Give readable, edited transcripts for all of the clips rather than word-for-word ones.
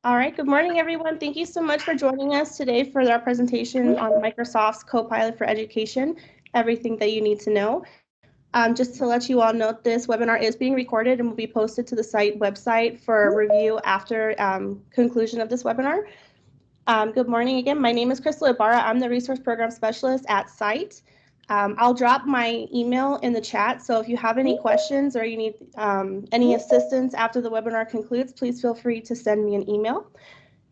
All right, good morning, everyone. Thank you so much for joining us today for our presentation on Microsoft's Copilot for Education, everything that you need to know. Just to let you all know, this webinar is being recorded and will be posted to the site website for review after conclusion of this webinar. Good morning again. My name is Crystal Ibarra. I'm the Resource Program Specialist at site. I'll drop my email in the chat, so if you have any questions or you need any assistance after the webinar concludes, please feel free to send me an email.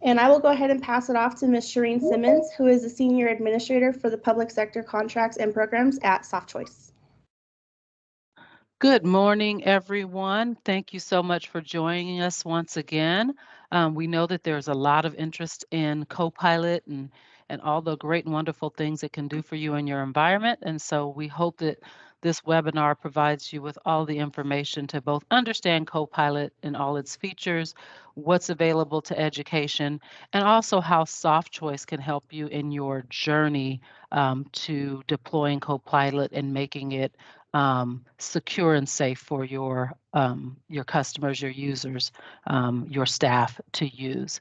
And I will go ahead and pass it off to Ms. Shireen Simmons, who is the Senior Administrator for the Public Sector Contracts and Programs at SoftChoice. Good morning, everyone. Thank you so much for joining us once again. We know that there's a lot of interest in Copilot and all the great and wonderful things it can do for you in your environment. And so we hope that this webinar provides you with all the information to both understand Copilot and all its features, what's available to education, and also how SoftChoice can help you in your journey to deploying Copilot and making it secure and safe for your customers, your users, your staff to use.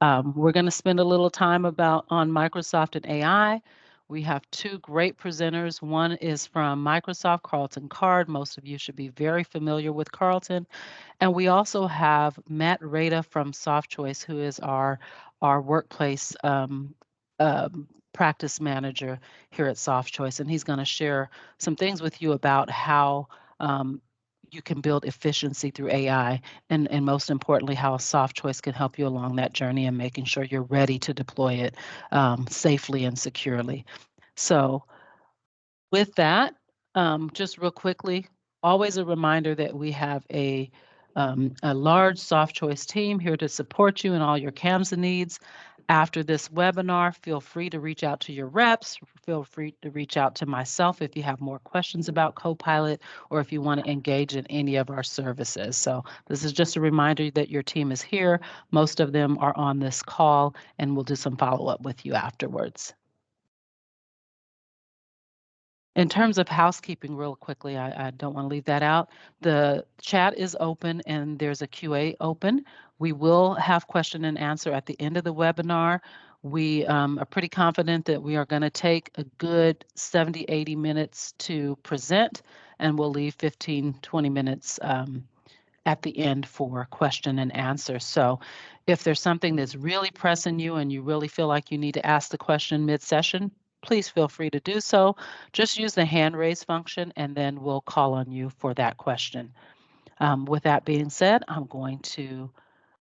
We're going to spend a little time on Microsoft and AI. We have two great presenters. One is from Microsoft, Carlton Card. Most of you should be very familiar with Carlton. And we also have Matt Rada from SoftChoice, who is our workplace practice manager here at SoftChoice, and he's going to share some things with you about how you can build efficiency through AI, and most importantly, how SoftChoice can help you along that journey and making sure you're ready to deploy it safely and securely. So with that, just real quickly, always a reminder that we have a large SoftChoice team here to support you in all your CAMSA needs. After this webinar, feel free to reach out to your reps. Feel free to reach out to myself if you have more questions about Copilot or if you want to engage in any of our services. So this is just a reminder that your team is here. Most of them are on this call, and we'll do some follow-up with you afterwards. In terms of housekeeping, real quickly, I don't want to leave that out. The chat is open and there's a QA open. We will have question and answer at the end of the webinar. We are pretty confident that we are going to take a good 70, 80 minutes to present, and we'll leave 15, 20 minutes at the end for question and answer. So if there's something that's really pressing you and you really feel like you need to ask the question mid-session, please feel free to do so. Just use the hand raise function and then we'll call on you for that question. With that being said, I'm going to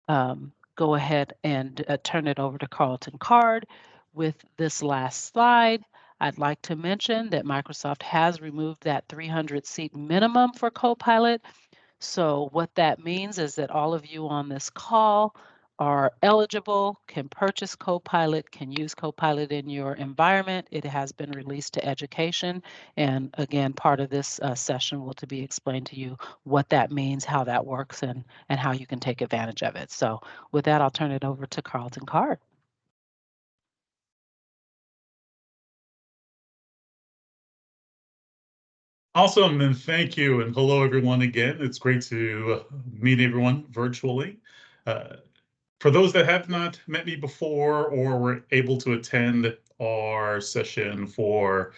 go ahead and turn it over to Carlton Card with this last slide. I'd like to mention that Microsoft has removed that 300 seat minimum for Copilot. So what that means is that all of you on this call are eligible, can purchase Copilot, can use Copilot in your environment. It has been released to education. And again, part of this session will to be explained to you what that means, how that works, and how you can take advantage of it. So with that, I'll turn it over to Carlton Card. Awesome, and thank you, and hello everyone again. It's great to meet everyone virtually. For those that have not met me before or were able to attend our session for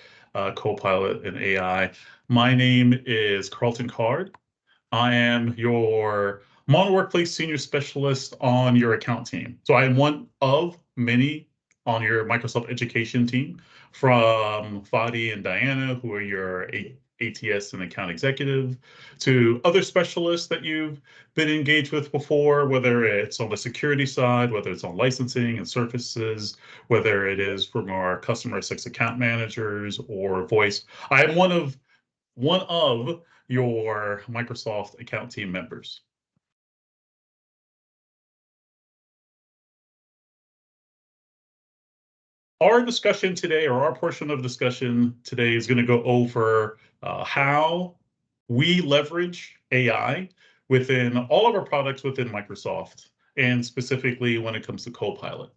Copilot and AI, my name is Carlton Card. I am your Modern Workplace Senior Specialist on your account team. So I am one of many on your Microsoft Education team, from Fadi and Diana, who are your ATS and account executive, to other specialists that you've been engaged with before, whether it's on the security side, whether it's on licensing and services, whether it is from our customer success account managers or voice. I am one of your Microsoft account team members. Our discussion today, or our portion of discussion today, is going to go over how we leverage AI within all of our products within Microsoft, and specifically when it comes to Copilot.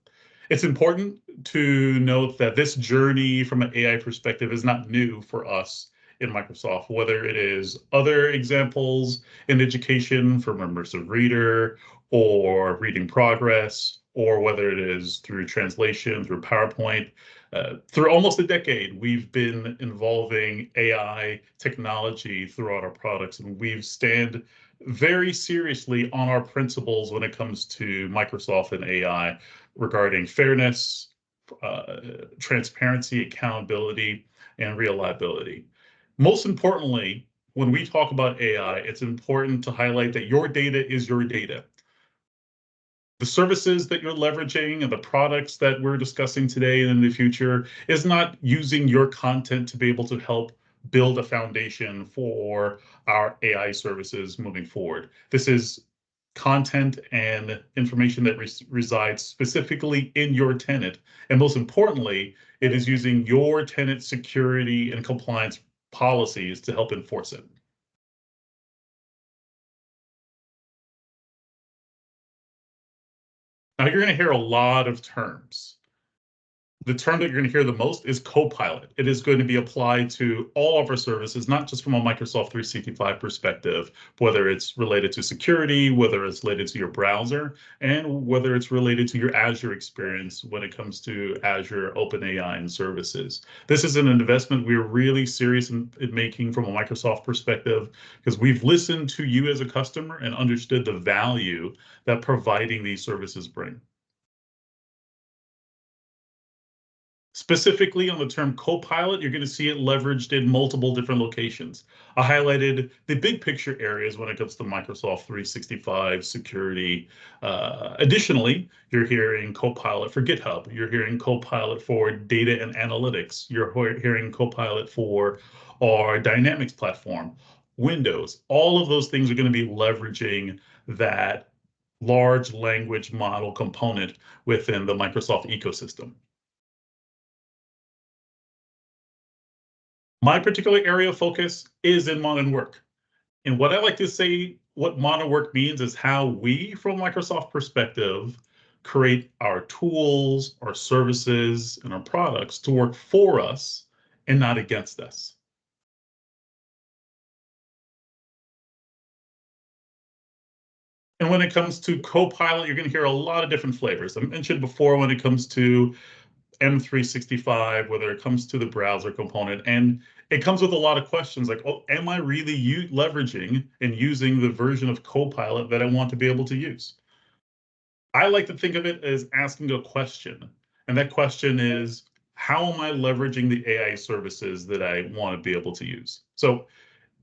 It's important to note that this journey from an AI perspective is not new for us in Microsoft, whether it is other examples in education from Immersive Reader or reading progress, or whether it is through translation, through PowerPoint. Through almost a decade, we've been involving AI technology throughout our products, and we've stand very seriously on our principles when it comes to Microsoft and AI regarding fairness, transparency, accountability, and reliability. Most importantly, when we talk about AI, it's important to highlight that your data is your data. The services that you're leveraging and the products that we're discussing today and in the future is not using your content to be able to help build a foundation for our AI services moving forward. This is content and information that resides specifically in your tenant. And most importantly, it is using your tenant security and compliance policies to help enforce it. Now you're going to hear a lot of terms. The term that you're going to hear the most is Copilot. It is going to be applied to all of our services, not just from a Microsoft 365 perspective, whether it's related to security, whether it's related to your browser, and whether it's related to your Azure experience when it comes to Azure OpenAI and services. This is an investment we're really serious in making from a Microsoft perspective, because we've listened to you as a customer and understood the value that providing these services bring. Specifically on the term Copilot, you're going to see it leveraged in multiple different locations. I highlighted the big picture areas when it comes to Microsoft 365 security. Additionally, you're hearing Copilot for GitHub. You're hearing Copilot for data and analytics. You're hearing Copilot for our Dynamics platform, Windows. All of those things are going to be leveraging that large language model component within the Microsoft ecosystem. My particular area of focus is in modern work. And what I like to say, what modern work means is how we, from Microsoft perspective, create our tools, our services, and our products to work for us and not against us. And when it comes to Copilot, you're going to hear a lot of different flavors. I mentioned before when it comes to M365, whether it comes to the browser component, and it comes with a lot of questions like, oh, am I really leveraging and using the version of Copilot that I want to be able to use? I like to think of it as asking a question. And that question is, how am I leveraging the AI services that I want to be able to use? So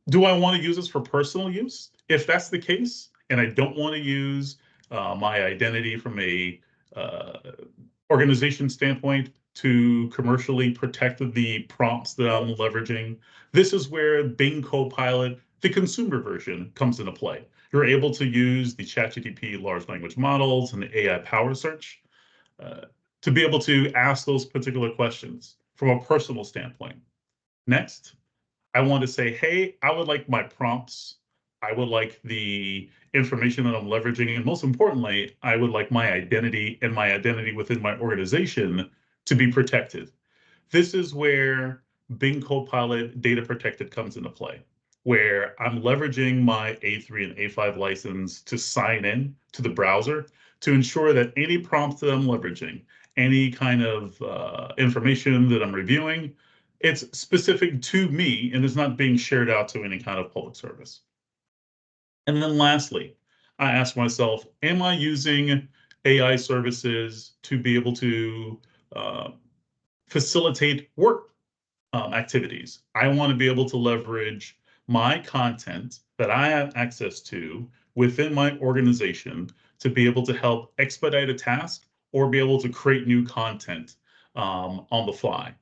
do I want to use this for personal use? If that's the case, and I don't want to use my identity from a organization standpoint to commercially protect the prompts that I'm leveraging, this is where Bing Copilot, the consumer version, comes into play. You're able to use the ChatGPT large language models and the AI power search to be able to ask those particular questions from a personal standpoint. Next, I want to say, hey, I would like my prompts. I would like the information that I'm leveraging. And most importantly, I would like my identity and my identity within my organization to be protected. This is where Bing Copilot Data Protected comes into play, where I'm leveraging my A3 and A5 license to sign in to the browser to ensure that any prompts that I'm leveraging, any kind of information that I'm reviewing, it's specific to me and is not being shared out to any kind of public service. And then lastly, I ask myself, am I using AI services to be able to facilitate work activities? I want to be able to leverage my content that I have access to within my organization to be able to help expedite a task or be able to create new content on the fly.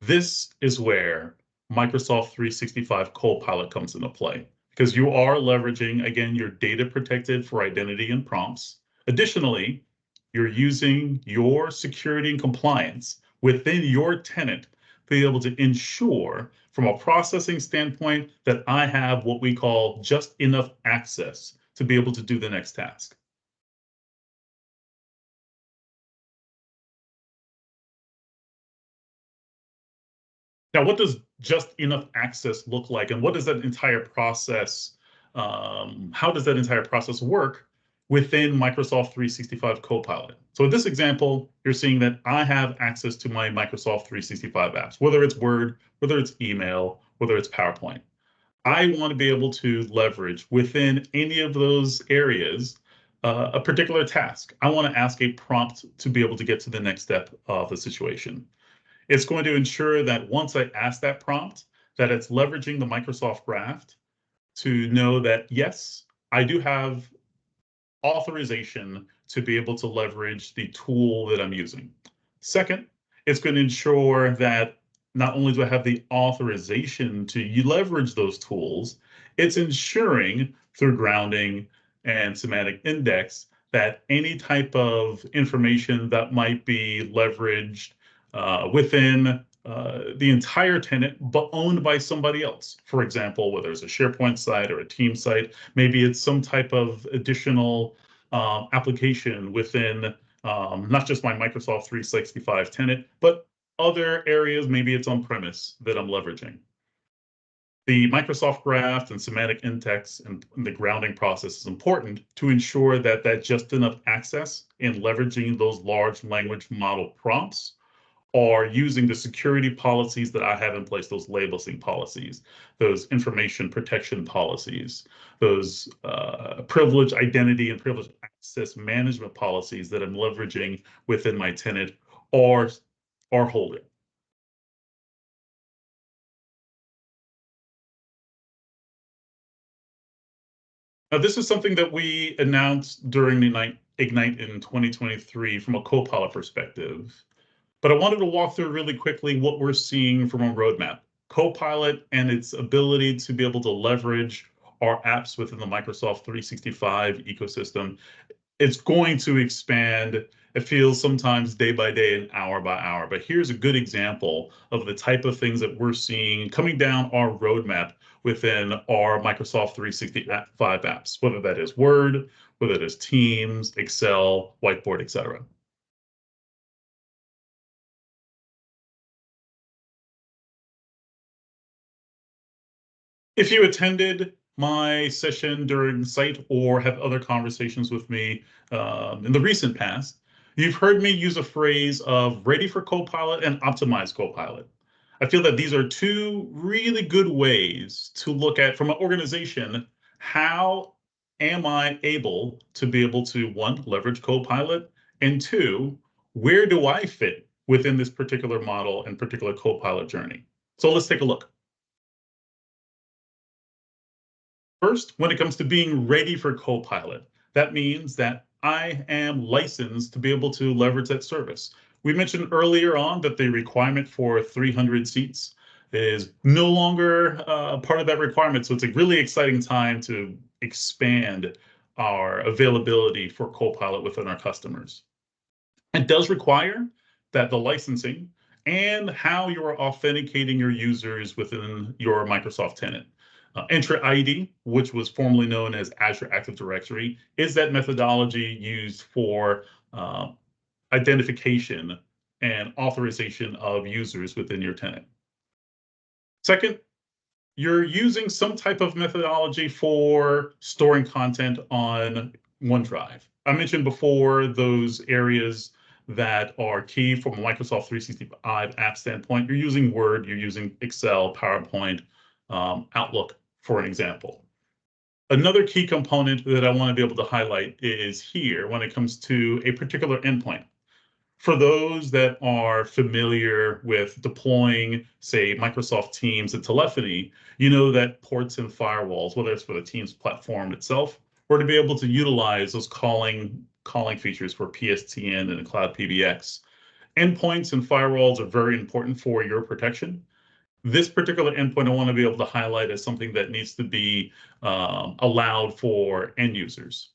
This is where Microsoft 365 Copilot comes into play, because you are leveraging, again, your data protected for identity and prompts. Additionally, you're using your security and compliance within your tenant to be able to ensure from a processing standpoint that I have what we call just enough access to be able to do the next task. Now, what does just enough access look like, and what does that entire process, how does that entire process work within Microsoft 365 Copilot. So in this example, you're seeing that I have access to my Microsoft 365 apps, whether it's Word, whether it's email, whether it's PowerPoint. I want to be able to leverage within any of those areas a particular task. I want to ask a prompt to be able to get to the next step of the situation. It's going to ensure that once I ask that prompt, that it's leveraging the Microsoft Graph to know that, yes, I do have authorization to be able to leverage the tool that I'm using. Second, it's going to ensure that not only do I have the authorization to leverage those tools, it's ensuring through grounding and semantic index that any type of information that might be leveraged within the entire tenant, but owned by somebody else. For example, whether it's a SharePoint site or a team site, maybe it's some type of additional application within not just my Microsoft 365 tenant, but other areas, maybe it's on premise that I'm leveraging. The Microsoft Graph and semantic index and the grounding process is important to ensure that just enough access in leveraging those large language model prompts are using the security policies that I have in place, those labeling policies, those information protection policies, those privilege identity and privilege access management policies that I'm leveraging within my tenant are holding. Now, this is something that we announced during the Ignite in 2023 from a Copilot perspective. But I wanted to walk through really quickly what we're seeing from a roadmap. Copilot and its ability to be able to leverage our apps within the Microsoft 365 ecosystem, it's going to expand. It feels sometimes day by day and hour by hour. But here's a good example of the type of things that we're seeing coming down our roadmap within our Microsoft 365 apps, whether that is Word, whether it is Teams, Excel, Whiteboard, etc. If you attended my session during site or have other conversations with me in the recent past, you've heard me use a phrase of ready for Copilot and optimize Copilot. I feel that these are two really good ways to look at, from an organization, how am I able to be able to, one, leverage Copilot, and two, where do I fit within this particular model and particular Copilot journey? So let's take a look. First, when it comes to being ready for Copilot, that means that I am licensed to be able to leverage that service. We mentioned earlier on that the requirement for 300 seats is no longer part of that requirement. So it's a really exciting time to expand our availability for Copilot within our customers. It does require that the licensing and how you are authenticating your users within your Microsoft tenant. Entra ID, which was formerly known as Azure Active Directory, is that methodology used for identification and authorization of users within your tenant. Second, you're using some type of methodology for storing content on OneDrive. I mentioned before those areas that are key from a Microsoft 365 app standpoint. You're using Word, you're using Excel, PowerPoint, Outlook, for an example. Another key component that I want to be able to highlight is here when it comes to a particular endpoint. For those that are familiar with deploying, say, Microsoft Teams and telephony, you know that ports and firewalls, whether it's for the Teams platform itself, or to be able to utilize those calling features for PSTN and Cloud PBX. Endpoints and firewalls are very important for your protection. This particular endpoint I want to be able to highlight as something that needs to be allowed for end users.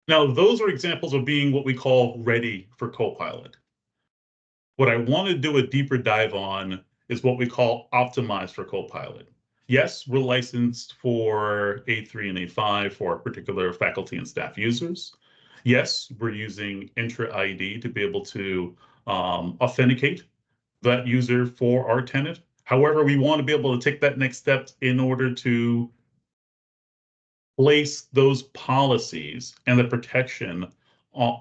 Now, those are examples of being what we call ready for Copilot. What I want to do a deeper dive on is what we call optimized for Copilot. Yes, we're licensed for A3 and A5 for particular faculty and staff users. Yes, we're using Entra ID to be able to authenticate that user for our tenant. However, we want to be able to take that next step in order to place those policies and the protection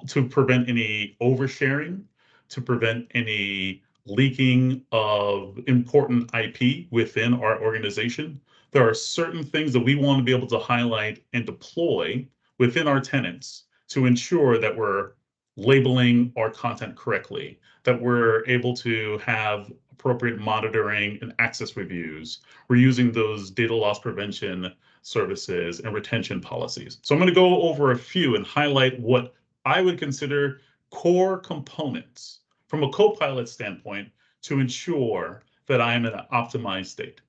to prevent any oversharing, to prevent any leaking of important IP within our organization. There are certain things that we want to be able to highlight and deploy within our tenants to ensure that we're labeling our content correctly, that we're able to have appropriate monitoring and access reviews. We're using those data loss prevention services and retention policies. So I'm going to go over a few and highlight what I would consider core components from a Copilot standpoint to ensure that I am in an optimized state.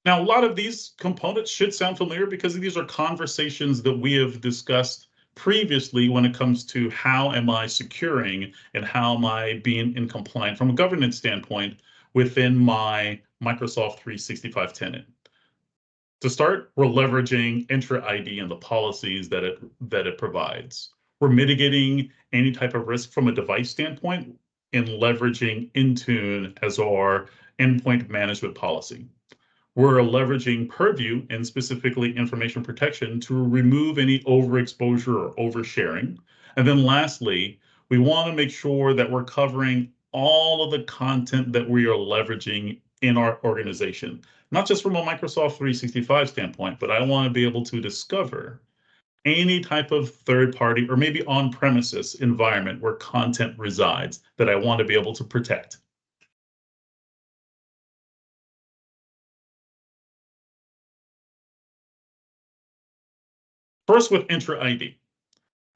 Now, a lot of these components should sound familiar because these are conversations that we have discussed previously when it comes to how am I securing and how am I being in compliant from a governance standpoint within my Microsoft 365 tenant. To start, we're leveraging Entra ID and the policies that it provides. We're mitigating any type of risk from a device standpoint in leveraging Intune as our endpoint management policy. We're leveraging Purview and specifically information protection to remove any overexposure or oversharing. And then lastly, we want to make sure that we're covering all of the content that we are leveraging in our organization, not just from a Microsoft 365 standpoint, but I want to be able to discover any type of third party or maybe on-premises environment where content resides that I want to be able to protect. First, with Entra ID.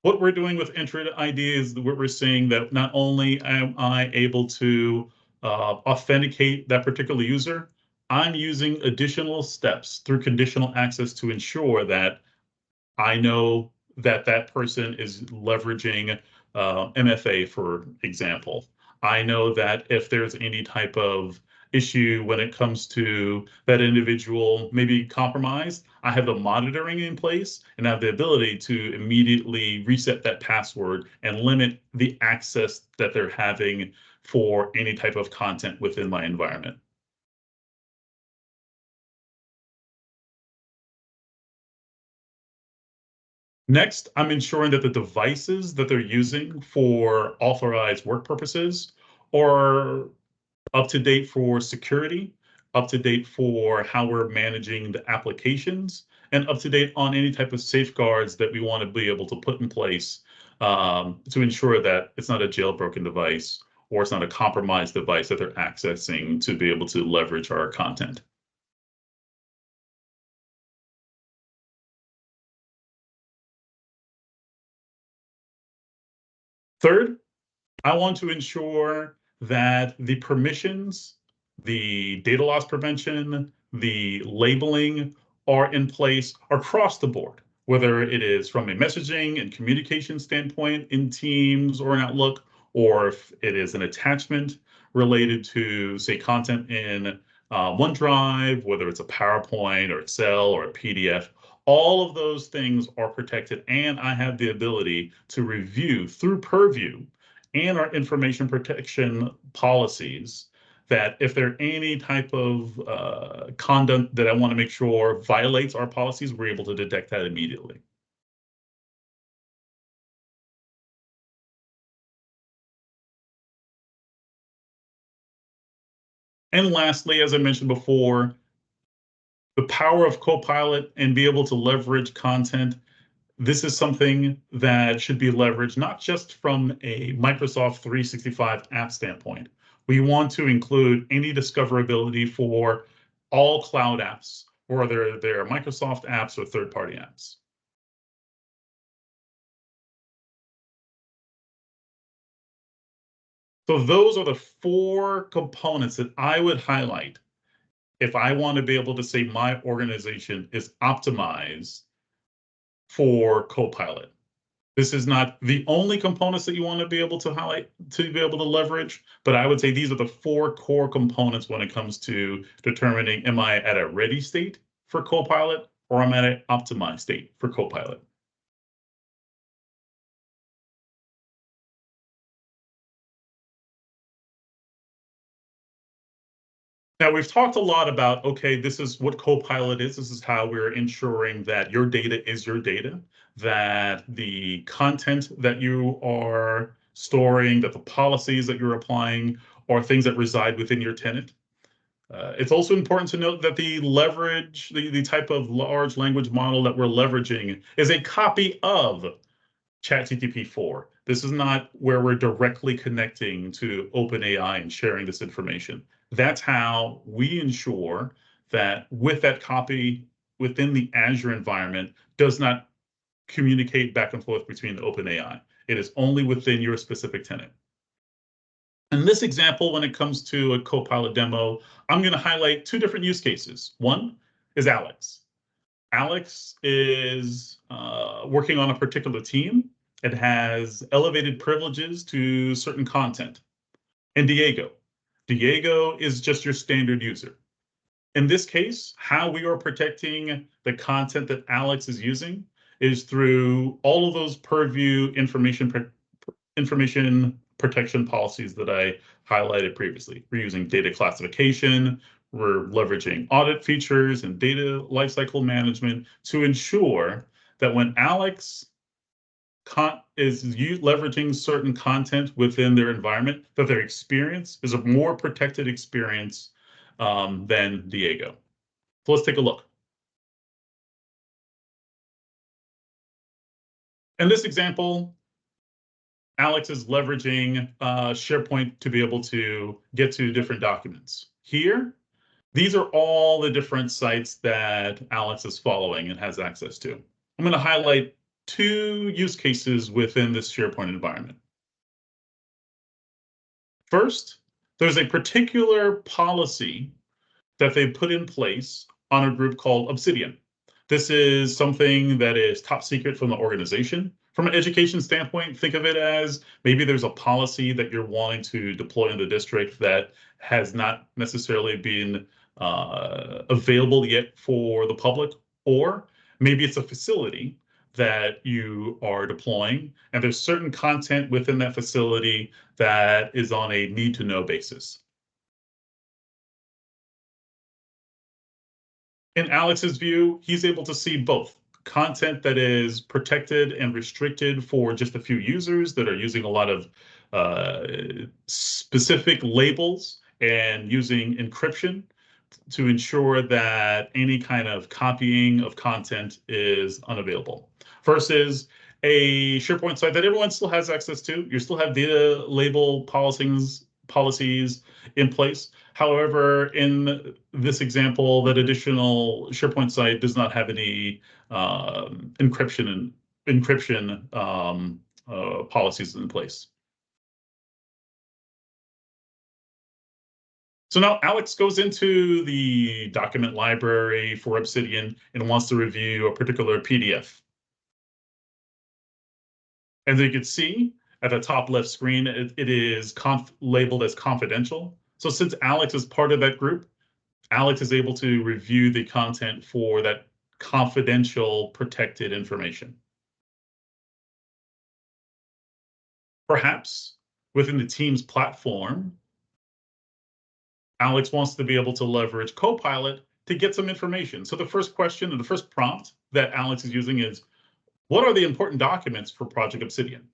What we're doing with Entra ID is we're saying that not only am I able to authenticate that particular user, I'm using additional steps through conditional access to ensure that I know that that person is leveraging MFA, for example. I know that if there's any type of issue when it comes to that individual maybe compromised, I have the monitoring in place and have the ability to immediately reset that password and limit the access that they're having for any type of content within my environment. Next, I'm ensuring that the devices that they're using for authorized work purposes are up to date for security, up to date for how we're managing the applications, and up to date on any type of safeguards that we want to be able to put in place to ensure that it's not a jailbroken device or it's not a compromised device that they're accessing to be able to leverage our content. Third, I want to ensure that the permissions, the data loss prevention, the labeling are in place across the board, whether it is from a messaging and communication standpoint in Teams or in Outlook, or if it is an attachment related to, say, content in OneDrive, whether it's a PowerPoint or Excel or a PDF. All of those things are protected, and I have the ability to review through Purview and our information protection policies that if there any type of conduct that I want to make sure violates our policies, we're able to detect that immediately. And lastly, as I mentioned before, the power of Copilot and be able to leverage content. This is something that should be leveraged not just from a Microsoft 365 app standpoint. We want to include any discoverability for all cloud apps, whether they're Microsoft apps or third-party apps. So those are the four components that I would highlight if I want to be able to say my organization is optimized for Copilot. This is not the only components that you want to be able to highlight to be able to leverage, but I would say these are the four core components when it comes to determining am I at a ready state for Copilot or am I at an optimized state for Copilot. Now, we've talked a lot about, okay, this is what Copilot is. This is how we're ensuring that your data is your data, that the content that you are storing, that the policies that you're applying are things that reside within your tenant. It's also important to note that the type of large language model that we're leveraging is a copy of ChatGPT 4. This is not where we're directly connecting to OpenAI and sharing this information. That's how we ensure that with that copy within the Azure environment does not communicate back and forth between OpenAI. It is only within your specific tenant. In this example, when it comes to a Copilot demo, I'm going to highlight two different use cases. One is Alex. Alex is working on a particular team. It has elevated privileges to certain content. And Diego. Diego is just your standard user. In this case, how we are protecting the content that Alex is using is through all of those purview information protection policies that I highlighted previously. We're using data classification, we're leveraging audit features and data lifecycle management to ensure that when Alex is leveraging certain content within their environment, that their experience is a more protected experience than Diego. So let's take a look. In this example, Alex is leveraging SharePoint to be able to get to different documents. Here, these are all the different sites that Alex is following and has access to. I'm going to highlight two use cases within this SharePoint environment. First, there's a particular policy that they put in place on a group called Obsidian. This is something that is top secret from the organization. From an education standpoint, think of it as maybe there's a policy that you're wanting to deploy in the district that has not necessarily been available yet for the public, or maybe it's a facility that you are deploying, and there's certain content within that facility that is on a need-to-know basis. In Alex's view, he's able to see both content that is protected and restricted for just a few users that are using a lot of specific labels and using encryption to ensure that any kind of copying of content is unavailable, versus a SharePoint site that everyone still has access to. You still have data label policies in place. However, in this example, that additional SharePoint site does not have any encryption policies in place. So now Alex goes into the document library for Obsidian and wants to review a particular PDF. As you can see at the top left screen, it is labeled as confidential. So since Alex is part of that group, Alex is able to review the content for that confidential protected information. Perhaps within the Teams platform, Alex wants to be able to leverage Copilot to get some information. So the first question and the first prompt that Alex is using is, what are the important documents for Project Obsidian?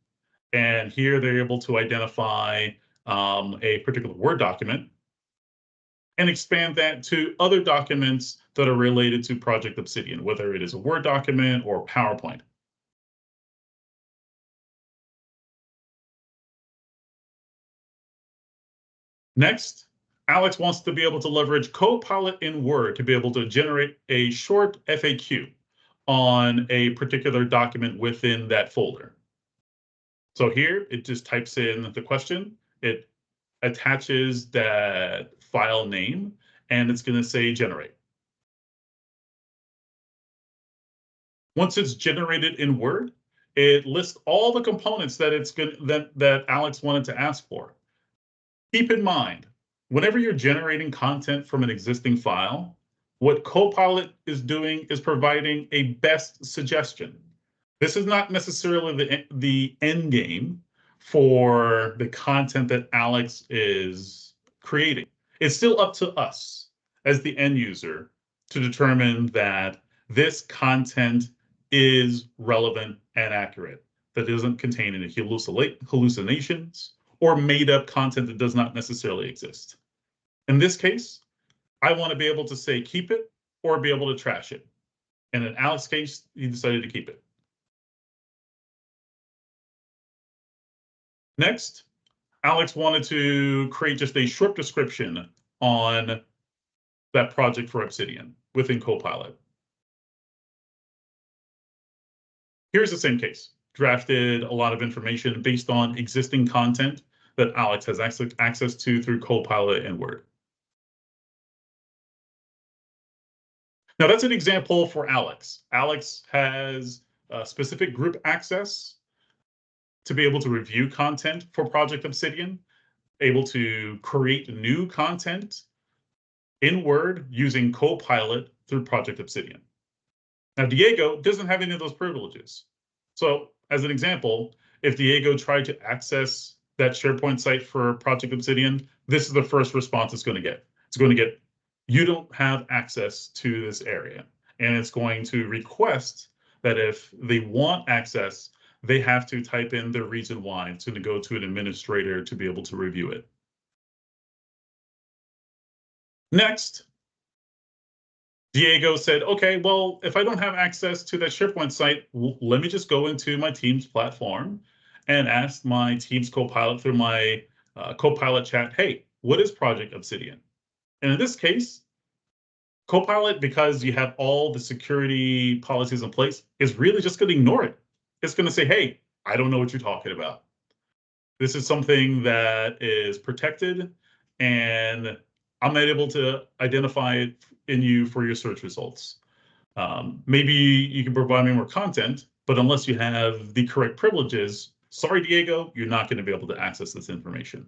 And here they're able to identify a particular Word document and expand that to other documents that are related to Project Obsidian, whether it is a Word document or PowerPoint. Next, Alex wants to be able to leverage Copilot in Word to be able to generate a short FAQ on a particular document within that folder. So here, it just types in the question, it attaches that file name, and it's going to say generate. Once it's generated in Word, it lists all the components that that Alex wanted to ask for. Keep in mind, whenever you're generating content from an existing file, what Copilot is doing is providing a best suggestion. This is not necessarily the end game for the content that Alex is creating. It's still up to us as the end user to determine that this content is relevant and accurate, that doesn't contain any hallucinations or made up content that does not necessarily exist. In this case, I want to be able to say keep it or be able to trash it. And in Alex's case, he decided to keep it. Next, Alex wanted to create just a short description on that project for Obsidian within Copilot. Here's the same case. Drafted a lot of information based on existing content that Alex has access to through Copilot and Word. Now that's an example for Alex. Alex has specific group access to be able to review content for Project Obsidian, able to create new content in Word using Copilot through Project Obsidian. Now, Diego doesn't have any of those privileges. So as an example, if Diego tried to access that SharePoint site for Project Obsidian, this is the first response it's going to get. It's going to get, you don't have access to this area. And it's going to request that if they want access, they have to type in the reason why. It's going to go to an administrator to be able to review it. Next, Diego said, okay, well, if I don't have access to that SharePoint site, let me just go into my Teams platform and ask my Teams Copilot through my Copilot chat, hey, what is Project Obsidian? And in this case, Copilot, because you have all the security policies in place, is really just going to ignore it. It's going to say, hey, I don't know what you're talking about. This is something that is protected, and I'm not able to identify it in you for your search results. Maybe you can provide me more content, but unless you have the correct privileges, sorry, Diego, you're not going to be able to access this information.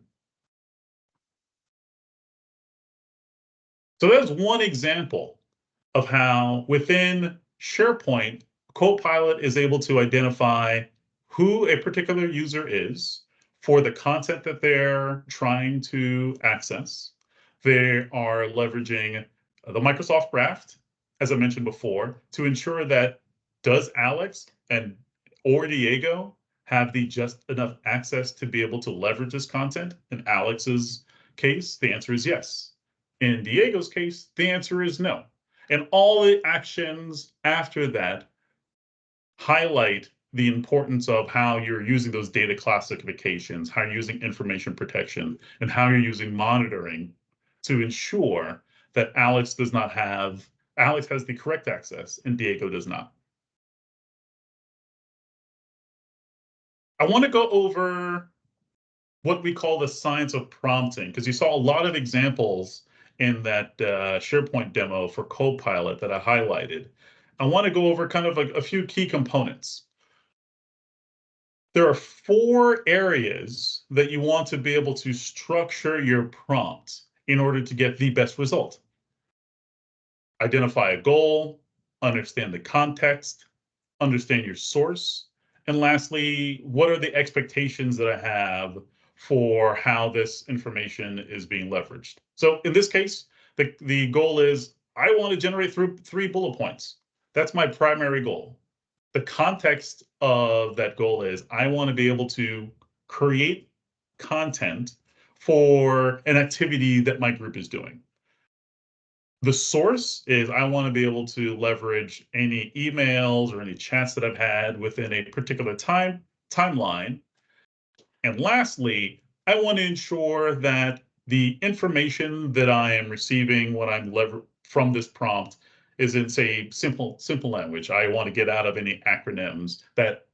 So that's one example of how within SharePoint, Copilot is able to identify who a particular user is for the content that they're trying to access. They are leveraging the Microsoft Graph, as I mentioned before, to ensure that does Alex or Diego have the just enough access to be able to leverage this content? In Alex's case, the answer is yes. In Diego's case, the answer is no. And all the actions after that highlight the importance of how you're using those data classifications, how you're using information protection, and how you're using monitoring to ensure that Alex has the correct access and Diego does not. I want to go over what we call the science of prompting, because you saw a lot of examples in that SharePoint demo for Copilot that I highlighted. I want to go over kind of a few key components. There are 4 areas that you want to be able to structure your prompt in order to get the best result. Identify a goal, understand the context, understand your source, and lastly, what are the expectations that I have for how this information is being leveraged? So in this case, the goal is I want to generate 3 bullet points. That's my primary goal. The context of that goal is I want to be able to create content for an activity that my group is doing. The source is I want to be able to leverage any emails or any chats that I've had within a particular timeline. And lastly, I want to ensure that the information that I am receiving when I'm from this prompt is in, say, simple language. I want to get out of any acronyms that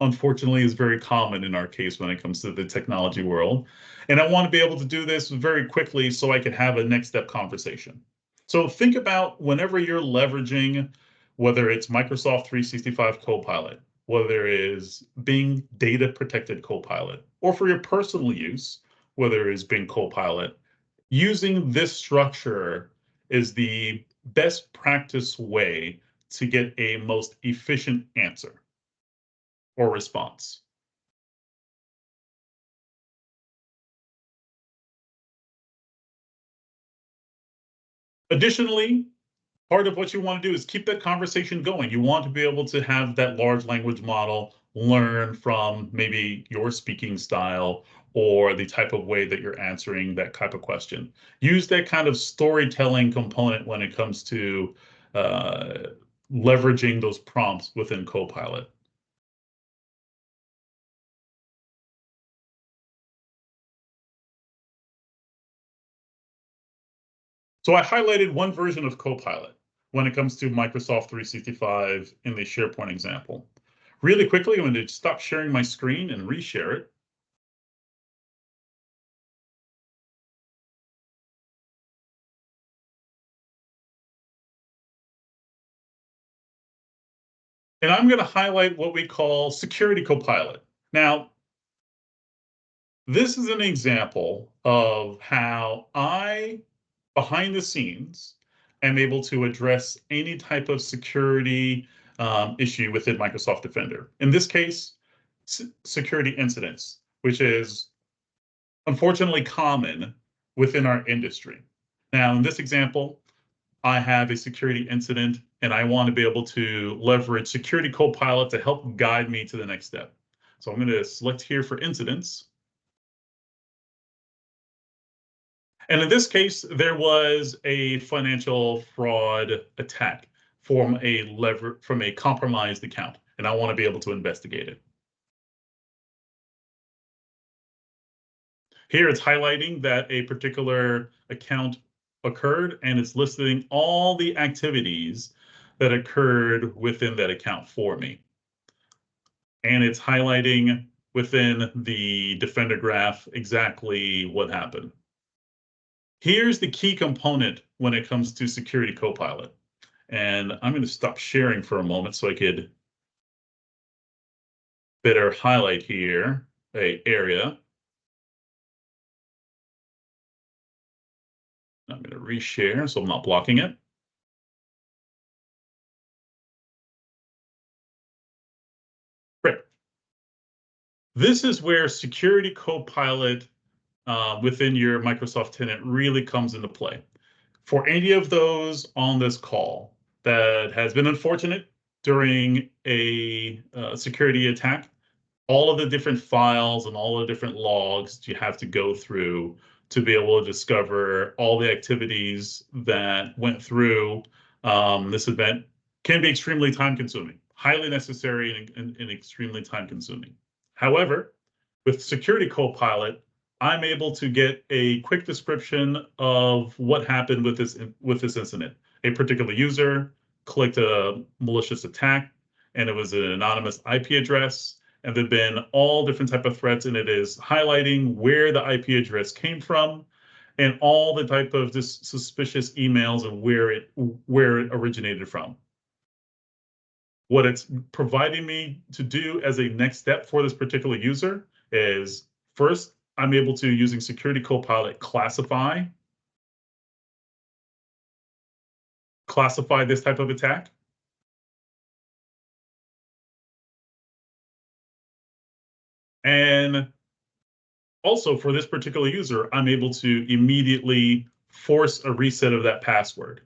unfortunately is very common in our case when it comes to the technology world. And I want to be able to do this very quickly so I can have a next step conversation. So think about whenever you're leveraging, whether it's Microsoft 365 Copilot, whether it is Bing data protected Copilot, or for your personal use, whether it is Bing Copilot, using this structure is the best practice way to get a most efficient answer or response. Additionally, part of what you want to do is keep that conversation going. You want to be able to have that large language model learn from maybe your speaking style or the type of way that you're answering that type of question. Use that kind of storytelling component when it comes to leveraging those prompts within Copilot. So I highlighted one version of Copilot when it comes to Microsoft 365 in the SharePoint example. Really quickly, I'm going to stop sharing my screen and reshare it. And I'm going to highlight what we call Security Copilot. Now, this is an example of how I, behind the scenes, am able to address any type of security issue within Microsoft Defender. In this case, security incidents, which is unfortunately common within our industry. Now, in this example, I have a security incident and I want to be able to leverage Security Copilot to help guide me to the next step. So I'm going to select here for incidents. And in this case, there was a financial fraud attack from a compromised account, and I want to be able to investigate it. Here it's highlighting that a particular account occurred, and it's listing all the activities that occurred within that account for me. And it's highlighting within the Defender graph exactly what happened. Here's the key component when it comes to Security Copilot. And I'm going to stop sharing for a moment so I could better highlight here an area. I'm going to reshare so I'm not blocking it. Great. This is where Security Copilot within your Microsoft tenant really comes into play. For any of those on this call that has been unfortunate during a security attack, all of the different files and all the different logs you have to go through to be able to discover all the activities that went through this event can be extremely time consuming, highly necessary and extremely time consuming. However, with Security Copilot, I'm able to get a quick description of what happened with this incident. A particular user clicked a malicious attack, and it was an anonymous IP address, and there've been all different type of threats, and it is highlighting where the IP address came from, and all the type of just suspicious emails and where it originated from. What it's providing me to do as a next step for this particular user is first, I'm able to, using Security Copilot, classify this type of attack. And also for this particular user, I'm able to immediately force a reset of that password.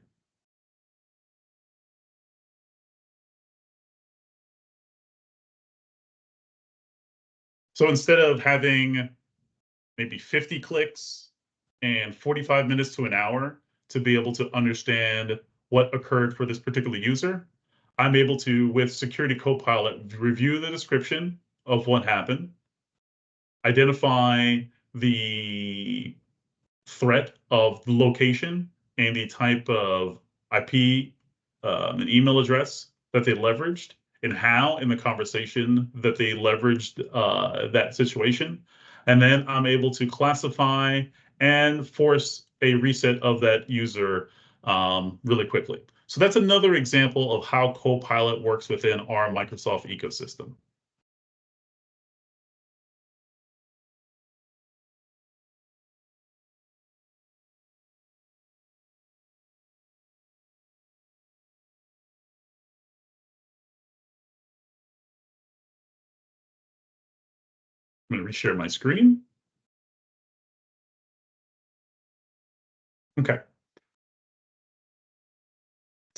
So instead of having maybe 50 clicks and 45 minutes to an hour to be able to understand what occurred for this particular user, I'm able to, with Security Copilot, review the description of what happened, identify the threat of the location and the type of IP and email address that they leveraged, and how in the conversation that they leveraged that situation. And then I'm able to classify and force a reset of that user really quickly. So that's another example of how Copilot works within our Microsoft ecosystem. I'm going to reshare my screen. Okay.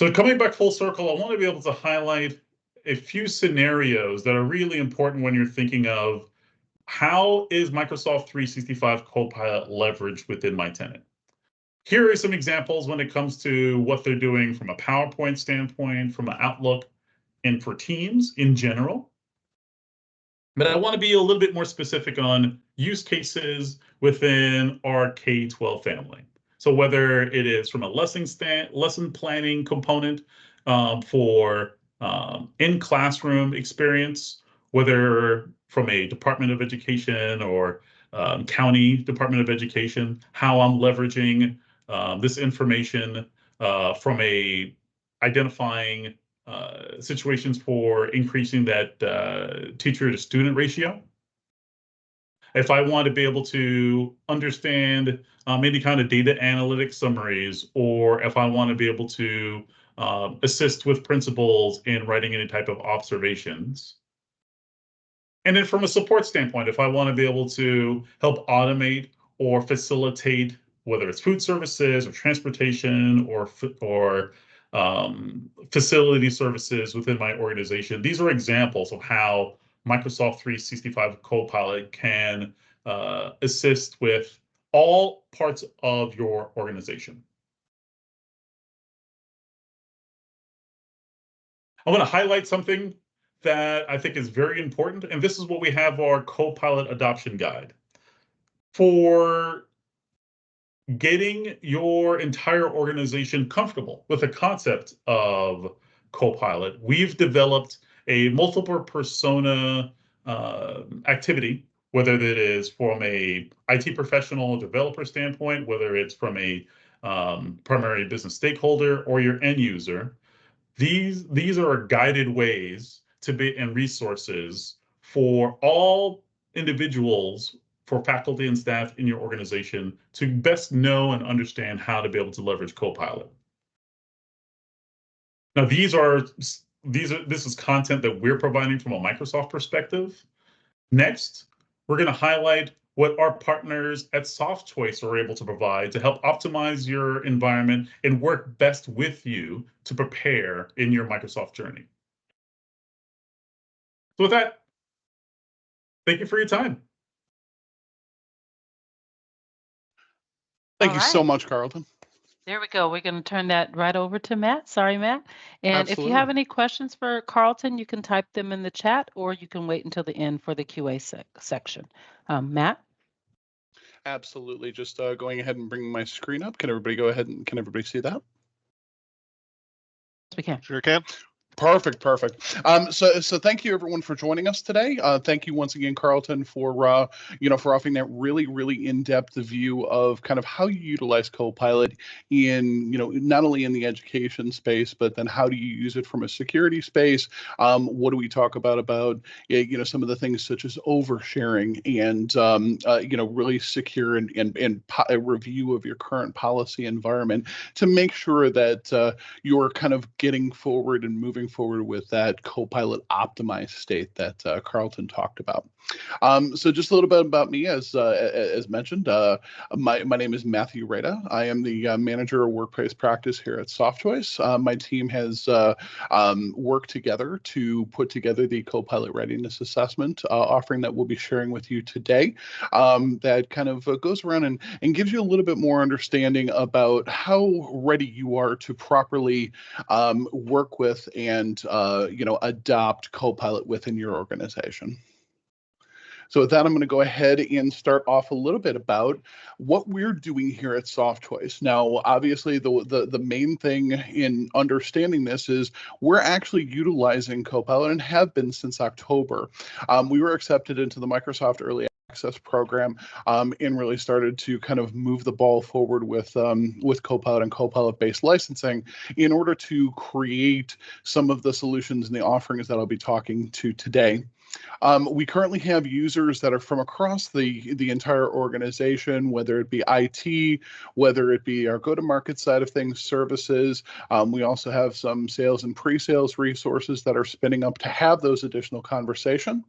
So coming back full circle, I want to be able to highlight a few scenarios that are really important when you're thinking of how is Microsoft 365 Copilot leveraged within my tenant. Here are some examples when it comes to what they're doing from a PowerPoint standpoint, from an Outlook, and for Teams in general. But I want to be a little bit more specific on use cases within our K-12 family. So whether it is from a lesson planning component for in-classroom experience, whether from a Department of Education or county Department of Education, how I'm leveraging this information from a identifying situations for increasing that teacher to student ratio. If I want to be able to understand any kind of data analytics summaries, or if I want to be able to assist with principals in writing any type of observations. And then from a support standpoint, if I want to be able to help automate or facilitate, whether it's food services or transportation or facility services within my organization, these are examples of how Microsoft 365 Copilot can assist with all parts of your organization. I want to highlight something that I think is very important, and this is what we have our Copilot adoption guide. For getting your entire organization comfortable with the concept of Copilot, we've developed a multiple persona activity, whether that is from a IT professional developer standpoint, whether it's from a primary business stakeholder or your end user. These are guided ways to be and resources for all individuals, for faculty and staff in your organization to best know and understand how to be able to leverage Copilot. Now, this is content that we're providing from a Microsoft perspective. Next, we're going to highlight what our partners at SoftChoice are able to provide to help optimize your environment and work best with you to prepare in your Microsoft journey. So with that, thank you for your time. Thank you so much, Carlton. There we go. We're going to turn that right over to Matt. Sorry, Matt. And if Absolutely. you have any questions for Carlton, you can type them in the chat, or you can wait until the end for the QA section. Matt? Absolutely. Just going ahead and bringing my screen up. Can everybody go ahead and can everybody see that? We can. Sure can. Perfect. So thank you everyone for joining us today. Thank you once again, Carlton, for for offering that really in-depth view of kind of how you utilize Copilot in not only in the education space, but then how do you use it from a security space? What do we talk about some of the things such as oversharing and really secure and a review of your current policy environment to make sure that you're kind of getting forward and moving forward with that Copilot optimized state that Carlton talked about. So just a little bit about me, as mentioned, my name is Matthew Rada. I am the manager of workplace practice here at SoftChoice. My team has worked together to put together the Copilot readiness assessment offering that we'll be sharing with you today. That kind of goes around and gives you a little bit more understanding about how ready you are to properly work with and adopt Copilot within your organization. So with that, I'm going to go ahead and start off a little bit about what we're doing here at SoftChoice. Now, obviously, the main thing in understanding this is we're actually utilizing Copilot and have been since October. We were accepted into the Microsoft Early Access program and really started to kind of move the ball forward with Copilot and Copilot-based licensing in order to create some of the solutions and the offerings that I'll be talking to today. We currently have users that are from across the entire organization, whether it be IT, whether it be our go-to-market side of things, services. We also have some sales and pre-sales resources that are spinning up to have those additional conversation.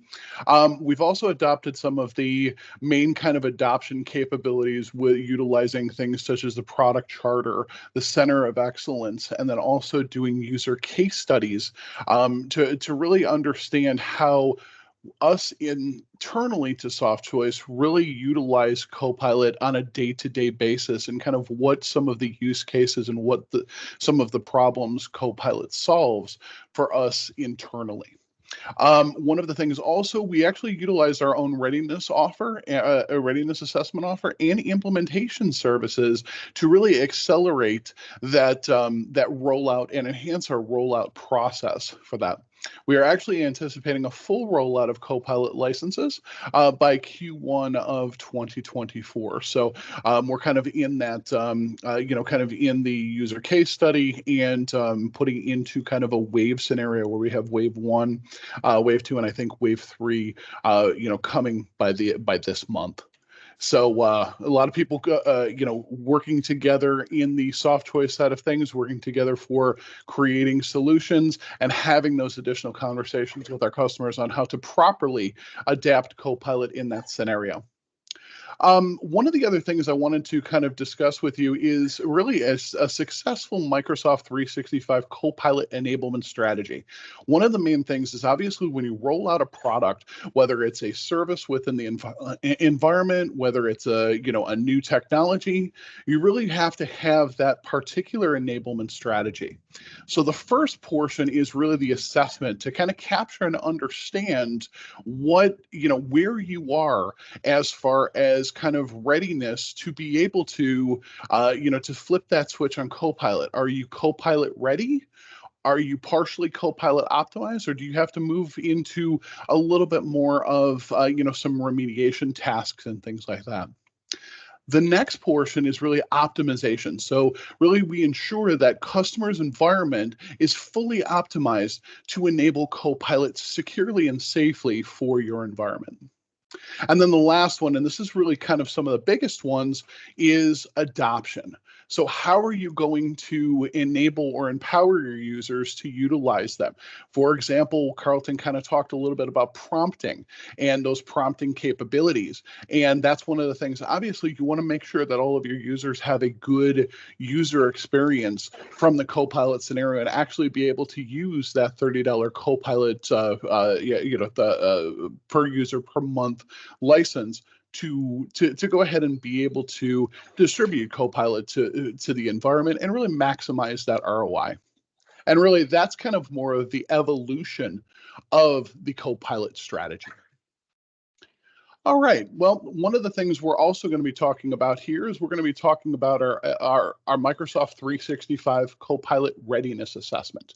We've also adopted some of the main kind of adoption capabilities with utilizing things such as the product charter, the center of excellence, and then also doing user case studies to really understand how us internally to SoftChoice really utilize Copilot on a day-to-day basis, and kind of what some of the use cases and what some of the problems Copilot solves for us internally. One of the things also, we actually utilized our own readiness offer, a readiness assessment offer, and implementation services to really accelerate that that rollout and enhance our rollout process for that. We are actually anticipating a full rollout of Copilot licenses by Q1 of 2024. So we're kind of in that, kind of in the user case study, and putting into kind of a wave scenario where we have wave 1, wave 2, and I think wave 3, coming by this month. So a lot of people, working together in the SoftChoice side of things, working together for creating solutions and having those additional conversations with our customers on how to properly adapt Copilot in that scenario. One of the other things I wanted to kind of discuss with you is really a successful Microsoft 365 Copilot enablement strategy. One of the main things is obviously when you roll out a product, whether it's a service within the environment, whether it's a new technology, you really have to have that particular enablement strategy. So the first portion is really the assessment to kind of capture and understand what, where you are as far as kind of readiness to be able to, to flip that switch on Copilot. Are you Copilot ready? Are you partially Copilot optimized, or do you have to move into a little bit more of, some remediation tasks and things like that? The next portion is really optimization. So really we ensure that customers' environment is fully optimized to enable Copilot securely and safely for your environment. And then the last one, and this is really kind of some of the biggest ones, is adoption. So how are you going to enable or empower your users to utilize them? For example, Carlton kind of talked a little bit about prompting and those prompting capabilities. And that's one of the things, obviously, you want to make sure that all of your users have a good user experience from the Copilot scenario and actually be able to use that $30 Copilot, per user per month license to go ahead and be able to distribute Copilot to the environment and really maximize that ROI. And really, that's kind of more of the evolution of the Copilot strategy. All right. Well, one of the things we're also going to be talking about here is we're going to be talking about our Microsoft 365 Copilot readiness assessment.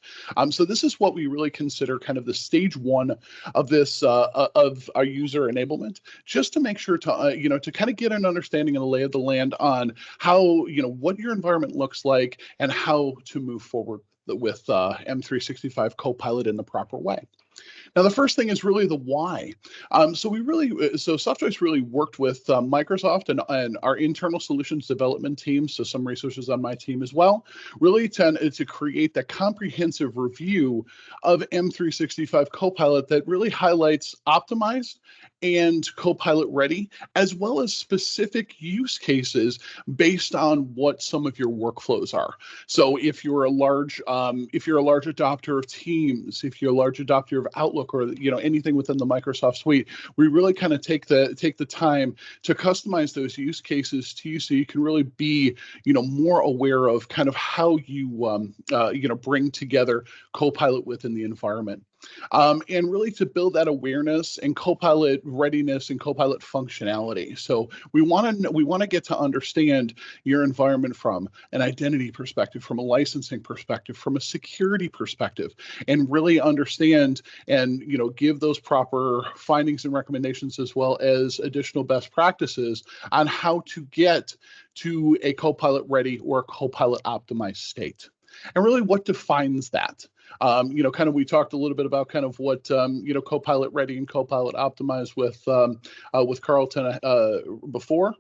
So this is what we really consider kind of the stage 1 of this of our user enablement, just to make sure to to kind of get an understanding of the lay of the land on how what your environment looks like and how to move forward with M365 Copilot in the proper way. Now, the first thing is really the why. So SoftChoice really worked with Microsoft and our internal solutions development team, so some resources on my team as well, really to create that comprehensive review of M365 Copilot that really highlights optimized and Copilot ready, as well as specific use cases based on what some of your workflows are. So if you're a large adopter of Teams, if you're a large adopter of Outlook, or anything within the Microsoft suite, we really kind of take the time to customize those use cases to you, so you can really be more aware of kind of how you bring together Copilot within the environment. And really to build that awareness and Copilot readiness and Copilot functionality. So we want to get to understand your environment from an identity perspective, from a licensing perspective, from a security perspective, and really understand and give those proper findings and recommendations, as well as additional best practices on how to get to a Copilot ready or a Copilot optimized state. And really what defines that? Kind of we talked a little bit about kind of what Copilot Ready and Copilot Optimized with Carlton before.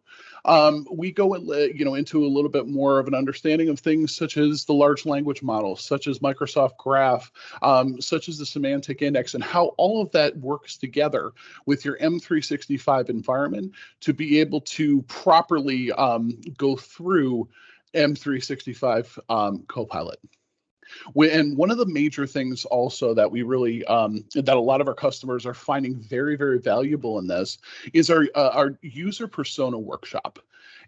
We go into a little bit more of an understanding of things such as the large language models, such as Microsoft Graph, such as the semantic index, and how all of that works together with your M365 environment to be able to properly go through M365 Copilot. And one of the major things also that we really that a lot of our customers are finding very, very valuable in this is our user persona workshop.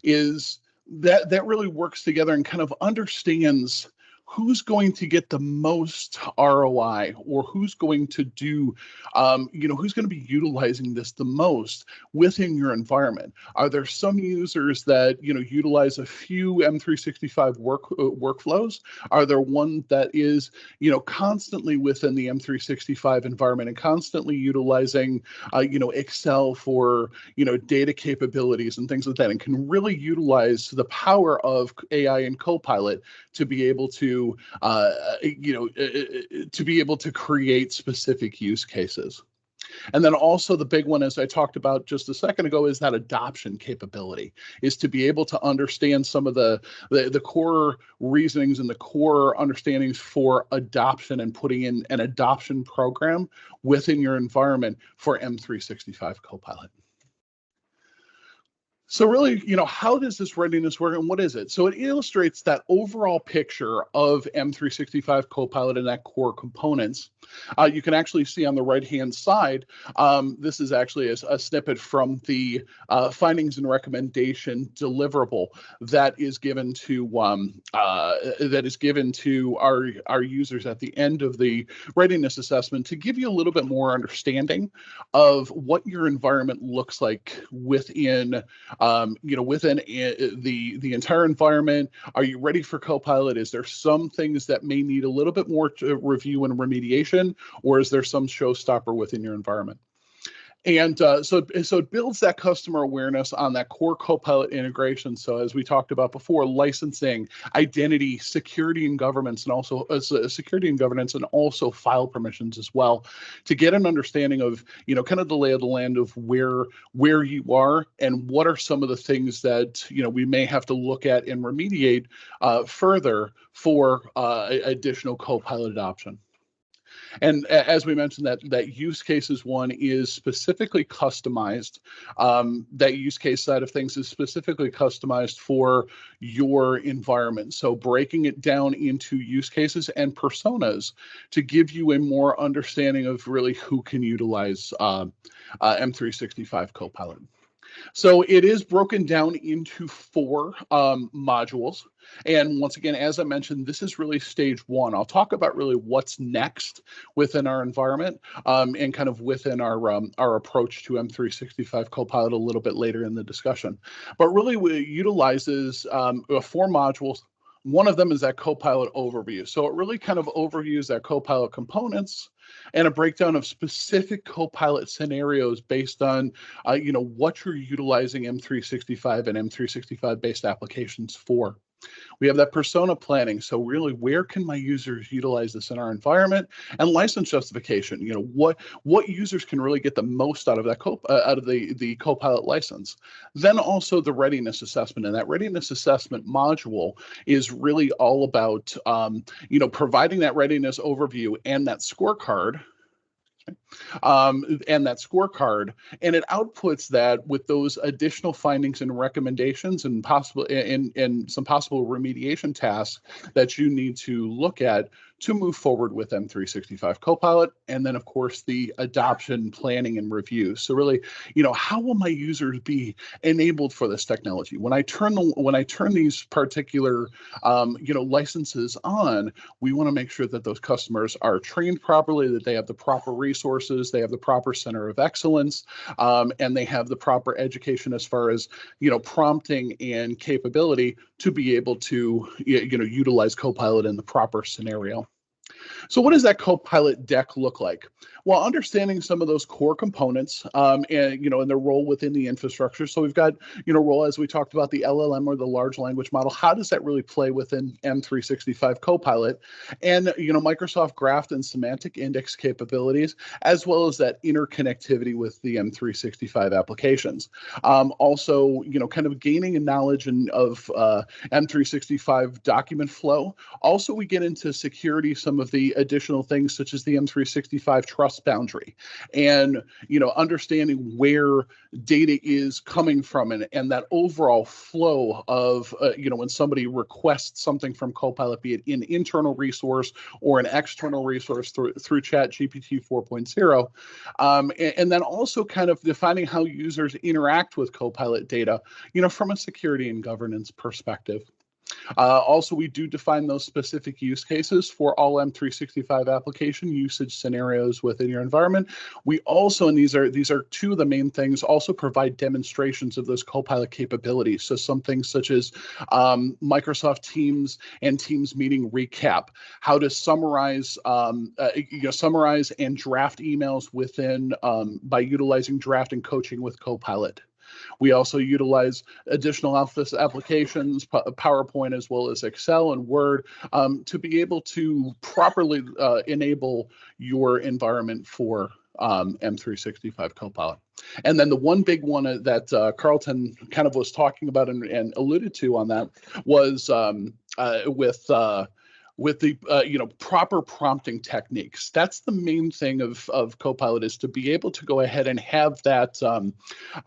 Is that really works together and kind of understands who's going to get the most ROI, or who's going to do, who's going to be utilizing this the most within your environment. Are there some users that, utilize a few M365 workflows? Are there one that is, constantly within the M365 environment and constantly utilizing, Excel for, data capabilities and things like that, and can really utilize the power of AI and Copilot to be able to be able to create specific use cases. And then also the big one, as I talked about just a second ago, is that adoption capability, is to be able to understand some of the core reasonings and the core understandings for adoption and putting in an adoption program within your environment for M365 Copilot. So really, how does this readiness work and what is it? So it illustrates that overall picture of M365 Copilot and that core components. You can actually see on the right-hand side, this is actually a snippet from the findings and recommendation deliverable that is given to our users at the end of the readiness assessment to give you a little bit more understanding of what your environment looks like within within the entire environment. Are you ready for Copilot? Is there some things that may need a little bit more review and remediation, or is there some showstopper within your environment? And so it builds that customer awareness on that core Copilot integration. So as we talked about before, licensing, identity, security and governance, and also also file permissions as well, to get an understanding of kind of the lay of the land of where you are and what are some of the things that we may have to look at and remediate further for additional Copilot adoption. And as we mentioned, that use cases one is specifically customized. That use case side of things is specifically customized for your environment. So breaking it down into use cases and personas to give you a more understanding of really who can utilize M365 Copilot. So it is broken down into 4 modules. And once again, as I mentioned, this is really stage 1. I'll talk about really what's next within our environment and kind of within our approach to M365 Copilot a little bit later in the discussion. But really, it utilizes 4 modules. One of them is that Copilot overview. So it really kind of overviews that Copilot components and a breakdown of specific Copilot scenarios based on, what you're utilizing M365 and M365 based applications for. We have that persona planning. So really, where can my users utilize this in our environment? And license justification. What users can really get the most out of that out of the Copilot license. Then also the readiness assessment, and that readiness assessment module is really all about providing that readiness overview and that scorecard. And it outputs that with those additional findings and recommendations and some possible remediation tasks that you need to look at to move forward with M365 Copilot, and then of course the adoption planning and review. So really, how will my users be enabled for this technology? When I turn these particular licenses on, we want to make sure that those customers are trained properly, that they have the proper resources, they have the proper center of excellence, and they have the proper education as far as prompting and capability to be able to utilize Copilot in the proper scenario. So what does that Copilot deck look like? Well, understanding some of those core components and and their role within the infrastructure. So we've got role, as we talked about, the LLM or the large language model. How does that really play within M365 Copilot? And Microsoft Graph and semantic index capabilities, as well as that interconnectivity with the M365 applications. Also, kind of gaining a knowledge of M365 document flow. Also, we get into security, some of the additional things such as the M365 trust boundary, and understanding where data is coming from, and that overall flow of when somebody requests something from Copilot, be it an internal resource or an external resource through Chat GPT 4.0, and then also kind of defining how users interact with Copilot data, from a security and governance perspective. Also, we do define those specific use cases for all M365 application usage scenarios within your environment. We also, and these are two of the main things, also provide demonstrations of those Copilot capabilities. So some things such as Microsoft Teams and Teams meeting recap, how to summarize, summarize and draft emails within by utilizing draft and coaching with Copilot. We also utilize additional Office applications, PowerPoint, as well as Excel and Word, to be able to properly enable your environment for M365 Copilot. And then the one big one that Carlton kind of was talking about and alluded to on that was with the proper prompting techniques. That's the main thing of Copilot, is to be able to go ahead and have that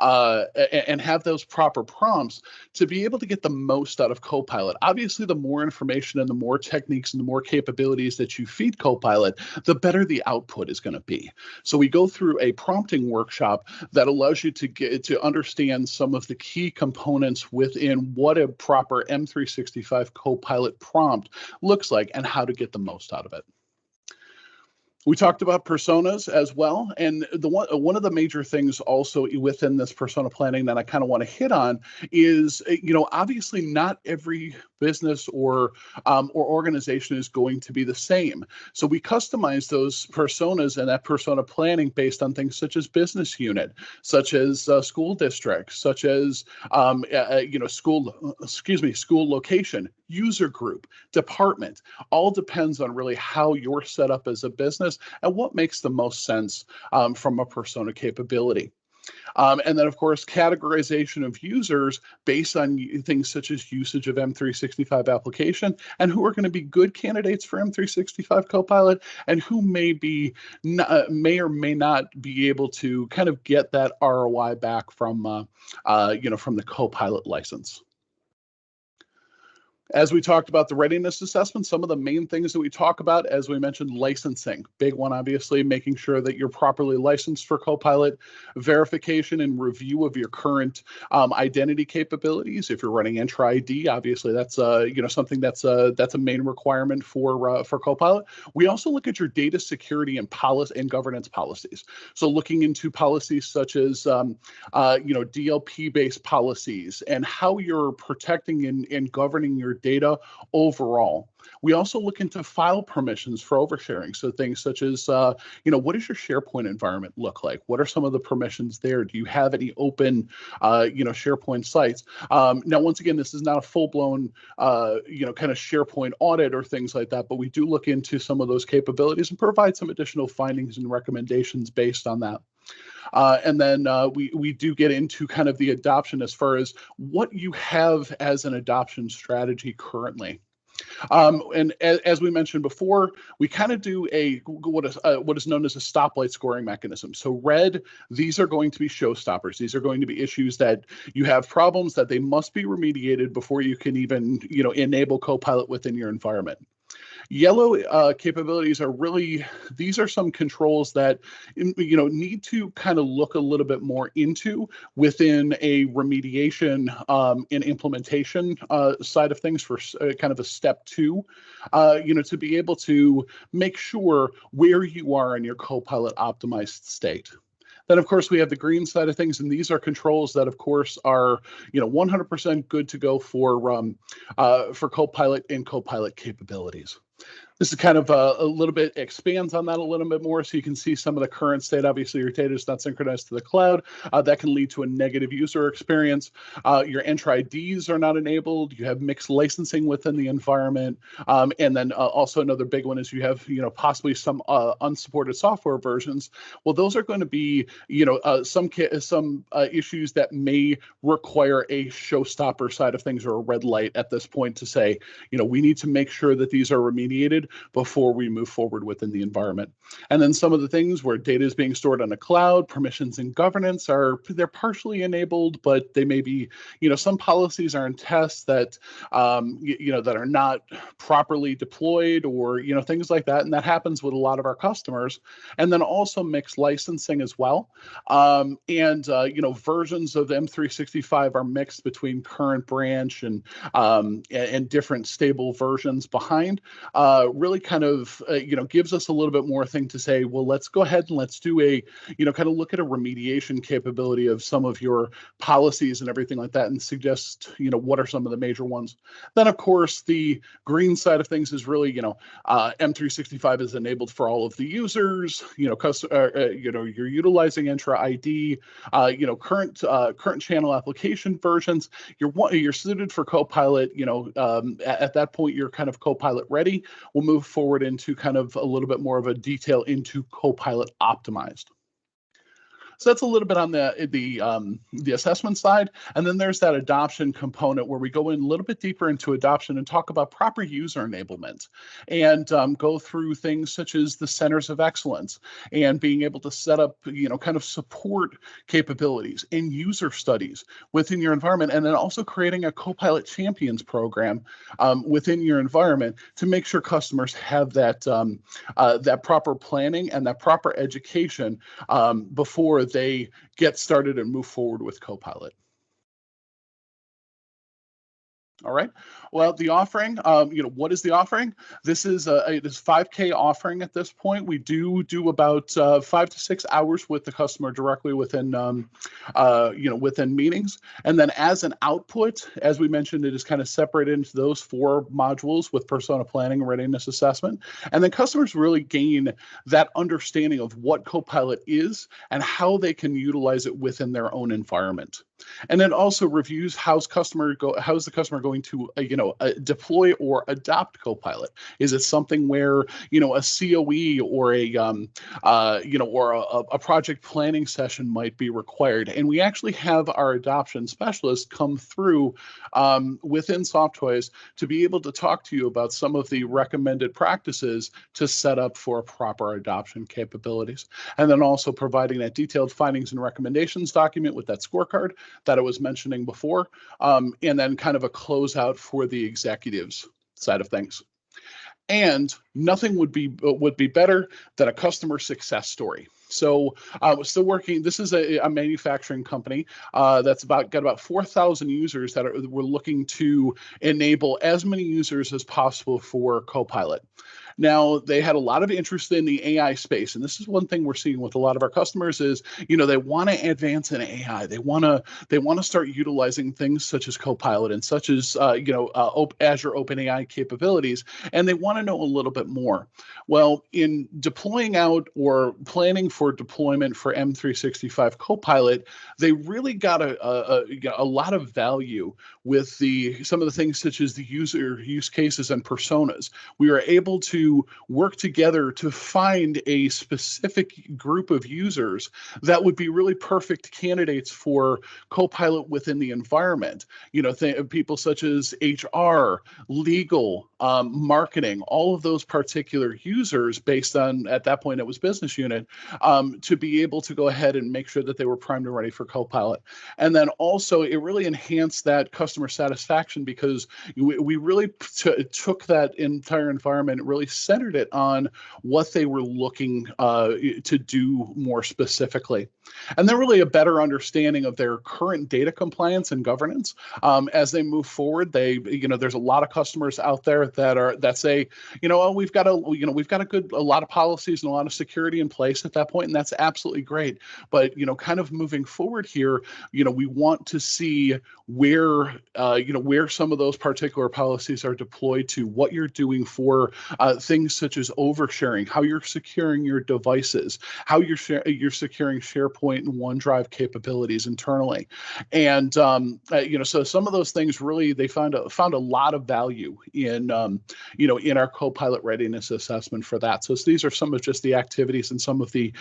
and have those proper prompts to be able to get the most out of Copilot. Obviously, the more information and the more techniques and the more capabilities that you feed Copilot, the better the output is going to be. So we go through a prompting workshop that allows you to understand some of the key components within what a proper M365 Copilot prompt looks like and how to get the most out of it. We talked about personas as well, and one of the major things also within this persona planning that I kind of want to hit on is, obviously not every business or organization is going to be the same. So we customize those personas and that persona planning based on things such as business unit, such as school district, such as school location, user group, department. All depends on really how you're set up as a business and what makes the most sense from a persona capability. And then, of course, categorization of users based on things such as usage of M365 application and who are going to be good candidates for M365 Copilot and who may or may not be able to kind of get that ROI back from the Copilot license. As we talked about the readiness assessment, some of the main things that we talk about, as we mentioned, licensing. Big one, obviously, making sure that you're properly licensed for Copilot, verification and review of your current identity capabilities. If you're running Entra ID, obviously that's something that's a main requirement for Copilot. We also look at your data security and policy and governance policies. So looking into policies such as DLP-based policies and how you're protecting and governing your data overall. We also look into file permissions for oversharing. So things such as, what does your SharePoint environment look like? What are some of the permissions there? Do you have any open, SharePoint sites? Now, once again, this is not a full-blown, kind of SharePoint audit or things like that, but we do look into some of those capabilities and provide some additional findings and recommendations based on that. And then we do get into kind of the adoption as far as what you have as an adoption strategy currently. And as we mentioned before, we kind of do what is known as a stoplight scoring mechanism. So red, these are going to be showstoppers. These are going to be issues that you have problems that they must be remediated before you can even enable Copilot within your environment. Yellow capabilities are really, these are some controls that, need to kind of look a little bit more into within a remediation and implementation side of things for kind of a step 2, to be able to make sure where you are in your Copilot optimized state. Then, of course, we have the green side of things, and these are controls that, of course, are 100% good to go for Copilot and Copilot capabilities. This is kind of a little bit expands on that a little bit more, so you can see some of the current state. Obviously, your data is not synchronized to the cloud. That can lead to a negative user experience. Your Entra IDs are not enabled. You have mixed licensing within the environment, and then also another big one is you have possibly some unsupported software versions. Well, those are going to be some issues that may require a showstopper side of things or a red light at this point to say, we need to make sure that these are remediated before we move forward within the environment. And then some of the things where data is being stored on the cloud, permissions and governance they're partially enabled, but they may be, some policies are in tests that, that are not properly deployed or, things like that. And that happens with a lot of our customers. And then also mixed licensing as well. Versions of M365 are mixed between current branch and different stable versions behind. Really kind of, gives us a little bit more thing to say, well, let's go ahead and let's do a, kind of look at a remediation capability of some of your policies and everything like that and suggest, what are some of the major ones. Then, of course, the green side of things is really, M365 is enabled for all of the users, you're utilizing Entra ID, current channel application versions, you're suited for Copilot, at that point, you're kind of Copilot ready. We'll move forward into kind of a little bit more of a detail into Copilot optimized. So that's a little bit on the assessment side. And then there's that adoption component where we go in a little bit deeper into adoption and talk about proper user enablement and go through things such as the centers of excellence and being able to set up, kind of support capabilities and user studies within your environment. And then also creating a Copilot Champions program within your environment to make sure customers have that, that proper planning and that proper education before they get started and move forward with Copilot. All right. Well, the offering, what is the offering? This is it is 5K offering at this point. We do about 5 to 6 hours with the customer directly within, within meetings. And then as an output, as we mentioned, it is kind of separated into those 4 modules with persona planning and readiness assessment. And then customers really gain that understanding of what Copilot is and how they can utilize it within their own environment. And it also reviews how's the customer going to deploy or adopt Copilot. Is it something where a COE or a project planning session might be required? And we actually have our adoption specialists come through within SoftToys to be able to talk to you about some of the recommended practices to set up for proper adoption capabilities, and then also providing that detailed findings and recommendations document with that scorecard that I was mentioning before, and then kind of a closeout for the executives side of things. And nothing would be better than a customer success story. So we're still working. This is a manufacturing company that's got about 4,000 users that we're looking to enable as many users as possible for Copilot. Now, they had a lot of interest in the AI space, and this is one thing we're seeing with a lot of our customers is, they want to advance in AI. They want to start utilizing things such as Copilot and such as Azure OpenAI capabilities, and they want to know a little bit more. Well, in deploying out or planning for deployment for M365 Copilot, they really got a lot of value with some of the things such as the user use cases and personas. We were able to work together to find a specific group of users that would be really perfect candidates for Copilot within the environment. People such as HR, legal, marketing, all of those particular users based on, at that point, it was business unit, to be able to go ahead and make sure that they were primed and ready for Copilot. And then also, it really enhanced that customer satisfaction because we really took that entire environment and really centered it on what they were looking to do more specifically. And then really a better understanding of their current data compliance and governance. As they move forward, there's a lot of customers out there that say, oh, we've got a lot of policies and a lot of security in place at that point, and that's absolutely great. But kind of moving forward here, we want to see where some of those particular policies are deployed to, what you're doing for things such as oversharing, how you're securing your devices, how you're securing SharePoint and OneDrive capabilities internally. And so some of those things really, they found a lot of value in our Copilot readiness assessment for that. So these are some of just the activities and some of the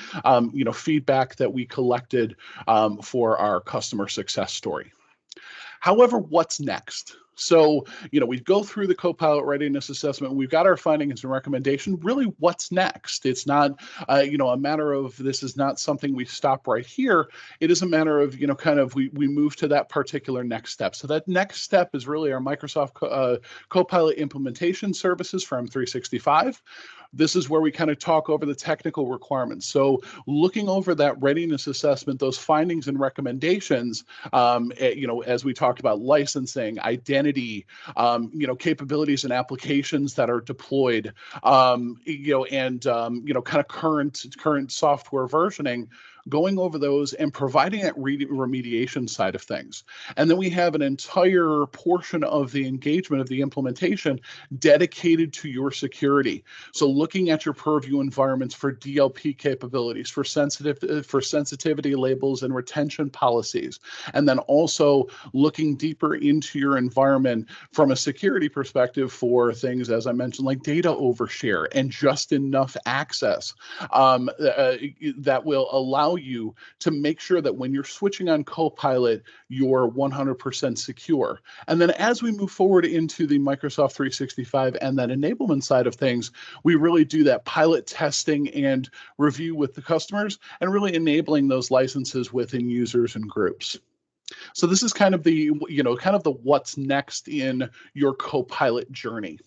feedback that we collected for our customer success story. However, what's next? So, we go through the Copilot readiness assessment. We've got our findings and recommendation. Really, what's next? It's not, a matter of, this is not something we stop right here. It is a matter of, we move to that particular next step. So that next step is really our Microsoft Copilot implementation services for M365. This is where we kind of talk over the technical requirements. So looking over that readiness assessment, those findings and recommendations, as we talked about licensing, identity, capabilities and applications that are deployed, kind of current software versioning, going over those and providing that remediation side of things. And then we have an entire portion of the engagement of the implementation dedicated to your security. So looking at your purview environments for DLP capabilities, for sensitivity labels and retention policies, and then also looking deeper into your environment from a security perspective for things, as I mentioned, like data overshare and just enough access that will allow you to make sure that when you're switching on Copilot, you're 100% secure. And then as we move forward into the Microsoft 365 and that enablement side of things, we really do that pilot testing and review with the customers and really enabling those licenses within users and groups. So this is kind of the what's next in your Copilot journey.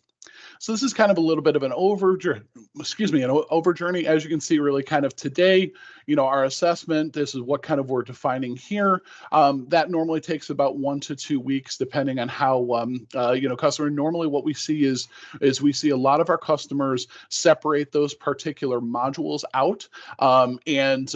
So this is kind of a little bit of an over journey. As you can see, really kind of today, our assessment, this is what kind of we're defining here. That normally takes about 1 to 2 weeks, depending on how, customer. Normally what we see is we see a lot of our customers separate those particular modules out and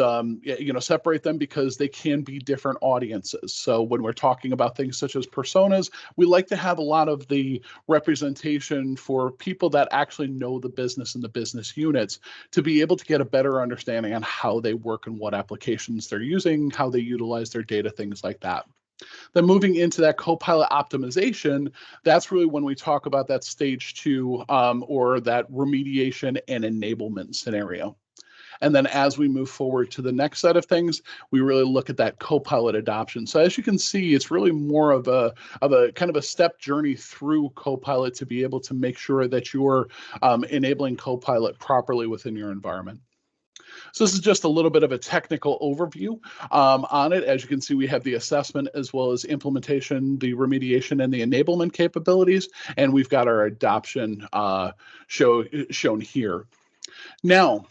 separate them because they can be different audiences. So when we're talking about things such as personas, we like to have a lot of the representation for people that actually know the business and the business units to be able to get a better understanding on how they work and what applications they're using, how they utilize their data, things like that. Then moving into that Copilot optimization, that's really when we talk about that stage 2 or that remediation and enablement scenario. And then as we move forward to the next set of things, we really look at that Copilot adoption. So as you can see, it's really more of a kind of a step journey through Copilot to be able to make sure that you're enabling Copilot properly within your environment. So this is just a little bit of a technical overview on it. As you can see, we have the assessment as well as implementation, the remediation, and the enablement capabilities, and we've got our adoption shown here. Now,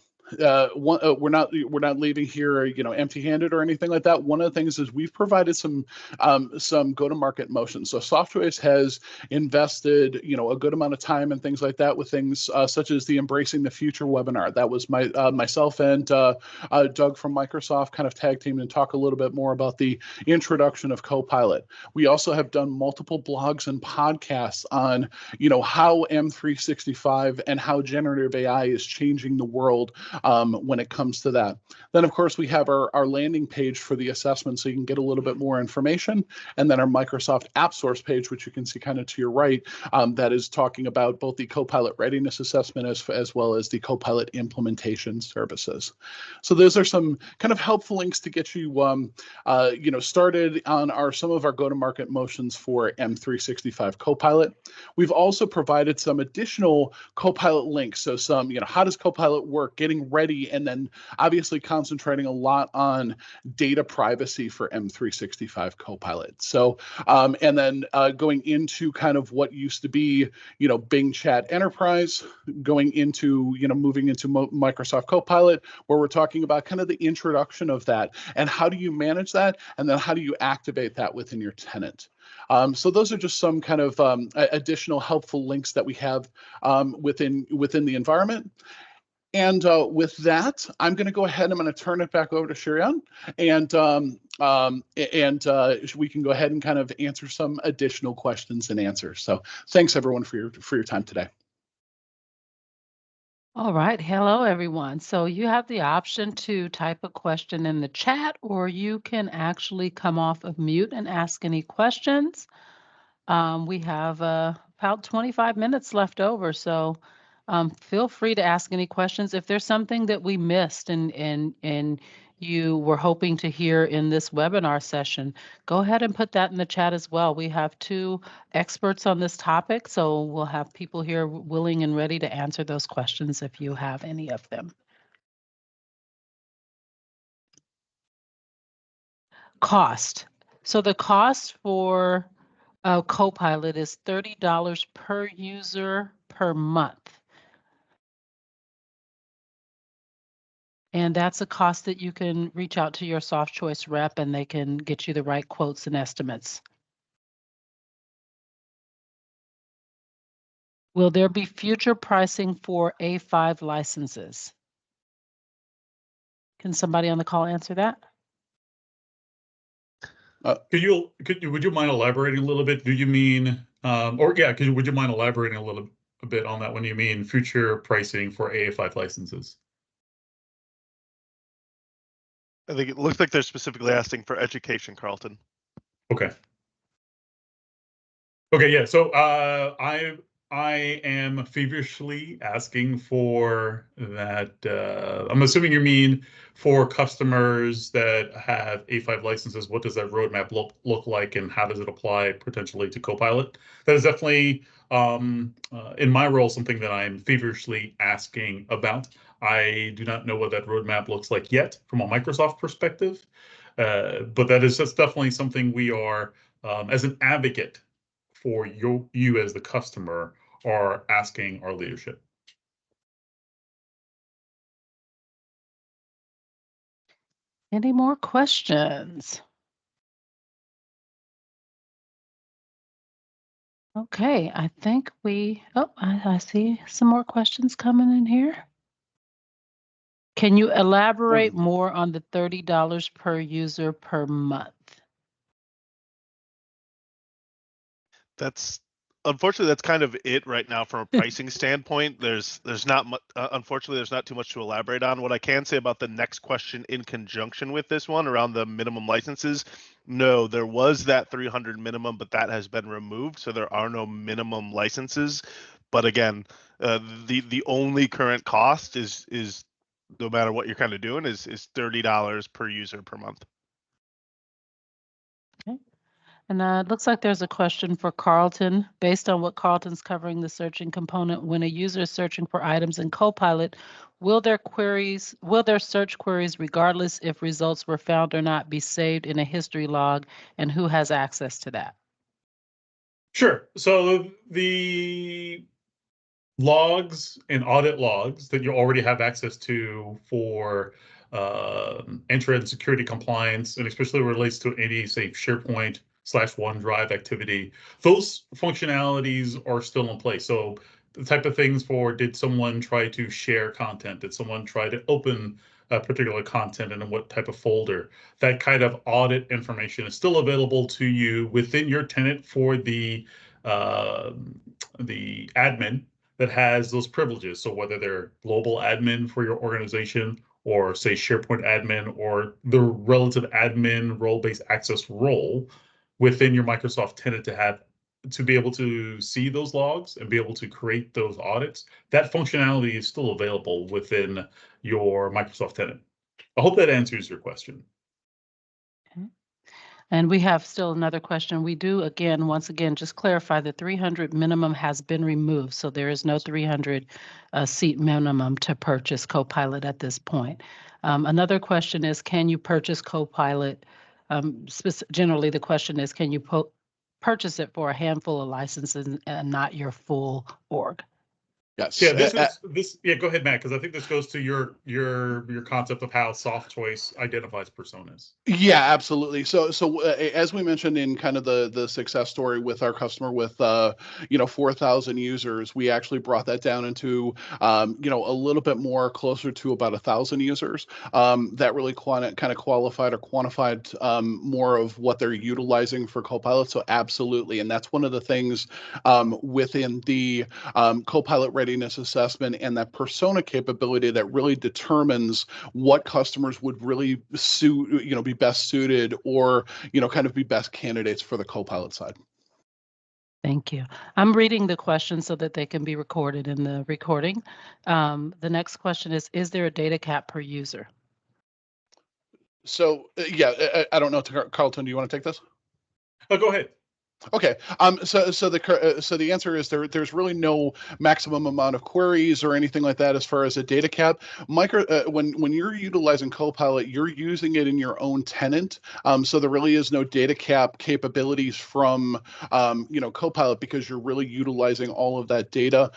we're not leaving here, empty-handed or anything like that. One of the things is we've provided some go-to-market motion. So Softchoice has invested, a good amount of time and things like that with things such as the Embracing the Future webinar. That was myself and Doug from Microsoft kind of tag team and talk a little bit more about the introduction of Copilot. We also have done multiple blogs and podcasts on, how M365 and how generative AI is changing the world when it comes to that. Then, of course, we have our landing page for the assessment, so you can get a little bit more information. And then our Microsoft App Source page, which you can see kind of to your right, that is talking about both the Copilot readiness assessment as well as the Copilot implementation services. So those are some kind of helpful links to get you, started on some of our go-to-market motions for M365 Copilot. We've also provided some additional Copilot links. So some, how does Copilot work? Getting getting ready, and then obviously concentrating a lot on data privacy for M365 Copilot. So, and then going into kind of what used to be, Bing Chat Enterprise, going into, moving into Microsoft Copilot, where we're talking about kind of the introduction of that and how do you manage that, and then how do you activate that within your tenant. So those are just some kind of additional helpful links that we have within the environment. And with that, I'm going to go ahead. I'm going to turn it back over to Shirian, and we can go ahead and kind of answer some additional questions and answers. So thanks everyone for your time today. All right. Hello, everyone. So you have the option to type a question in the chat, or you can actually come off of mute and ask any questions. We have about 25 minutes left over, so feel free to ask any questions. If there's something that we missed and you were hoping to hear in this webinar session, go ahead and put that in the chat as well. We have 2 experts on this topic, so we'll have people here willing and ready to answer those questions if you have any of them. Cost. So the cost for Copilot is $30 per user per month. And that's a cost that you can reach out to your Soft Choice rep and they can get you the right quotes and estimates. Will there be future pricing for A5 licenses? Can somebody on the call answer that? Would you mind elaborating a little bit? Do you mean, would you mind elaborating a bit on that when you mean future pricing for AA5 licenses? I think it looks like they're specifically asking for education, Carlton. Okay. Okay, yeah. So I am feverishly asking for that. I'm assuming you mean for customers that have A5 licenses, what does that roadmap look like and how does it apply potentially to Copilot? That is definitely, in my role, something that I'm feverishly asking about. I do not know what that roadmap looks like yet from a Microsoft perspective, but that's definitely something we are, as an advocate for you as the customer, are asking our leadership. Any more questions? Okay, I think I see some more questions coming in here. Can you elaborate more on the $30 per user per month? Unfortunately, that's kind of it right now from a pricing standpoint. There's not much, unfortunately, there's not too much to elaborate on. What I can say about the next question in conjunction with this one around the minimum licenses, no, there was that 300 minimum, but that has been removed. So there are no minimum licenses. But again, the only current cost is no matter what you're kind of doing is $30 per user per month. Okay. And it looks like there's a question for Carlton. Based on what Carlton's covering the searching component, when a user is searching for items in Copilot, will their search queries, regardless if results were found or not, be saved in a history log, and who has access to that? Sure. So the logs and audit logs that you already have access to for end-to-end security compliance, and especially relates to any, say, SharePoint/OneDrive activity, those functionalities are still in place. So the type of things for, did someone try to share content? Did someone try to open a particular content and in what type of folder? That kind of audit information is still available to you within your tenant for the admin that has those privileges. So whether they're global admin for your organization, or say SharePoint admin, or the relative admin role-based access role within your Microsoft tenant to be able to see those logs and be able to create those audits, that functionality is still available within your Microsoft tenant. I hope that answers your question. Okay. And we have still another question. We do, again, once again, just clarify the 300 minimum has been removed. So there is no 300 seat minimum to purchase Copilot at this point. Another question is, can you purchase Copilot? Generally, the question is, can you purchase it for a handful of licenses and not your full org? Yes. Yeah, this. Yeah, go ahead, Matt, because I think this goes to your concept of how soft choice identifies personas. Yeah, absolutely. So as we mentioned in kind of the success story with our customer with 4,000 users, we actually brought that down into a little bit more closer to about 1,000 users. That really kind of qualified or quantified more of what they're utilizing for Copilot. So absolutely, and that's one of the things within the Copilot readiness assessment and that persona capability that really determines what customers would really be best suited or kind of be best candidates for the Copilot side. Thank you. I'm reading the questions so that they can be recorded in the recording. The next question is there a data cap per user? So I don't know, Carlton, do you want to take this? Oh, go ahead. Okay. So the answer is there's really no maximum amount of queries or anything like that as far as a data cap. When you're utilizing Copilot, you're using it in your own tenant. So there really is no data cap capabilities from Copilot because you're really utilizing all of that data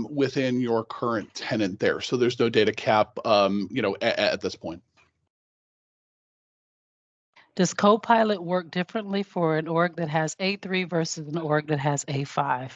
within your current tenant there. So there's no data cap at this point. Does Copilot work differently for an org that has A3 versus an org that has A5?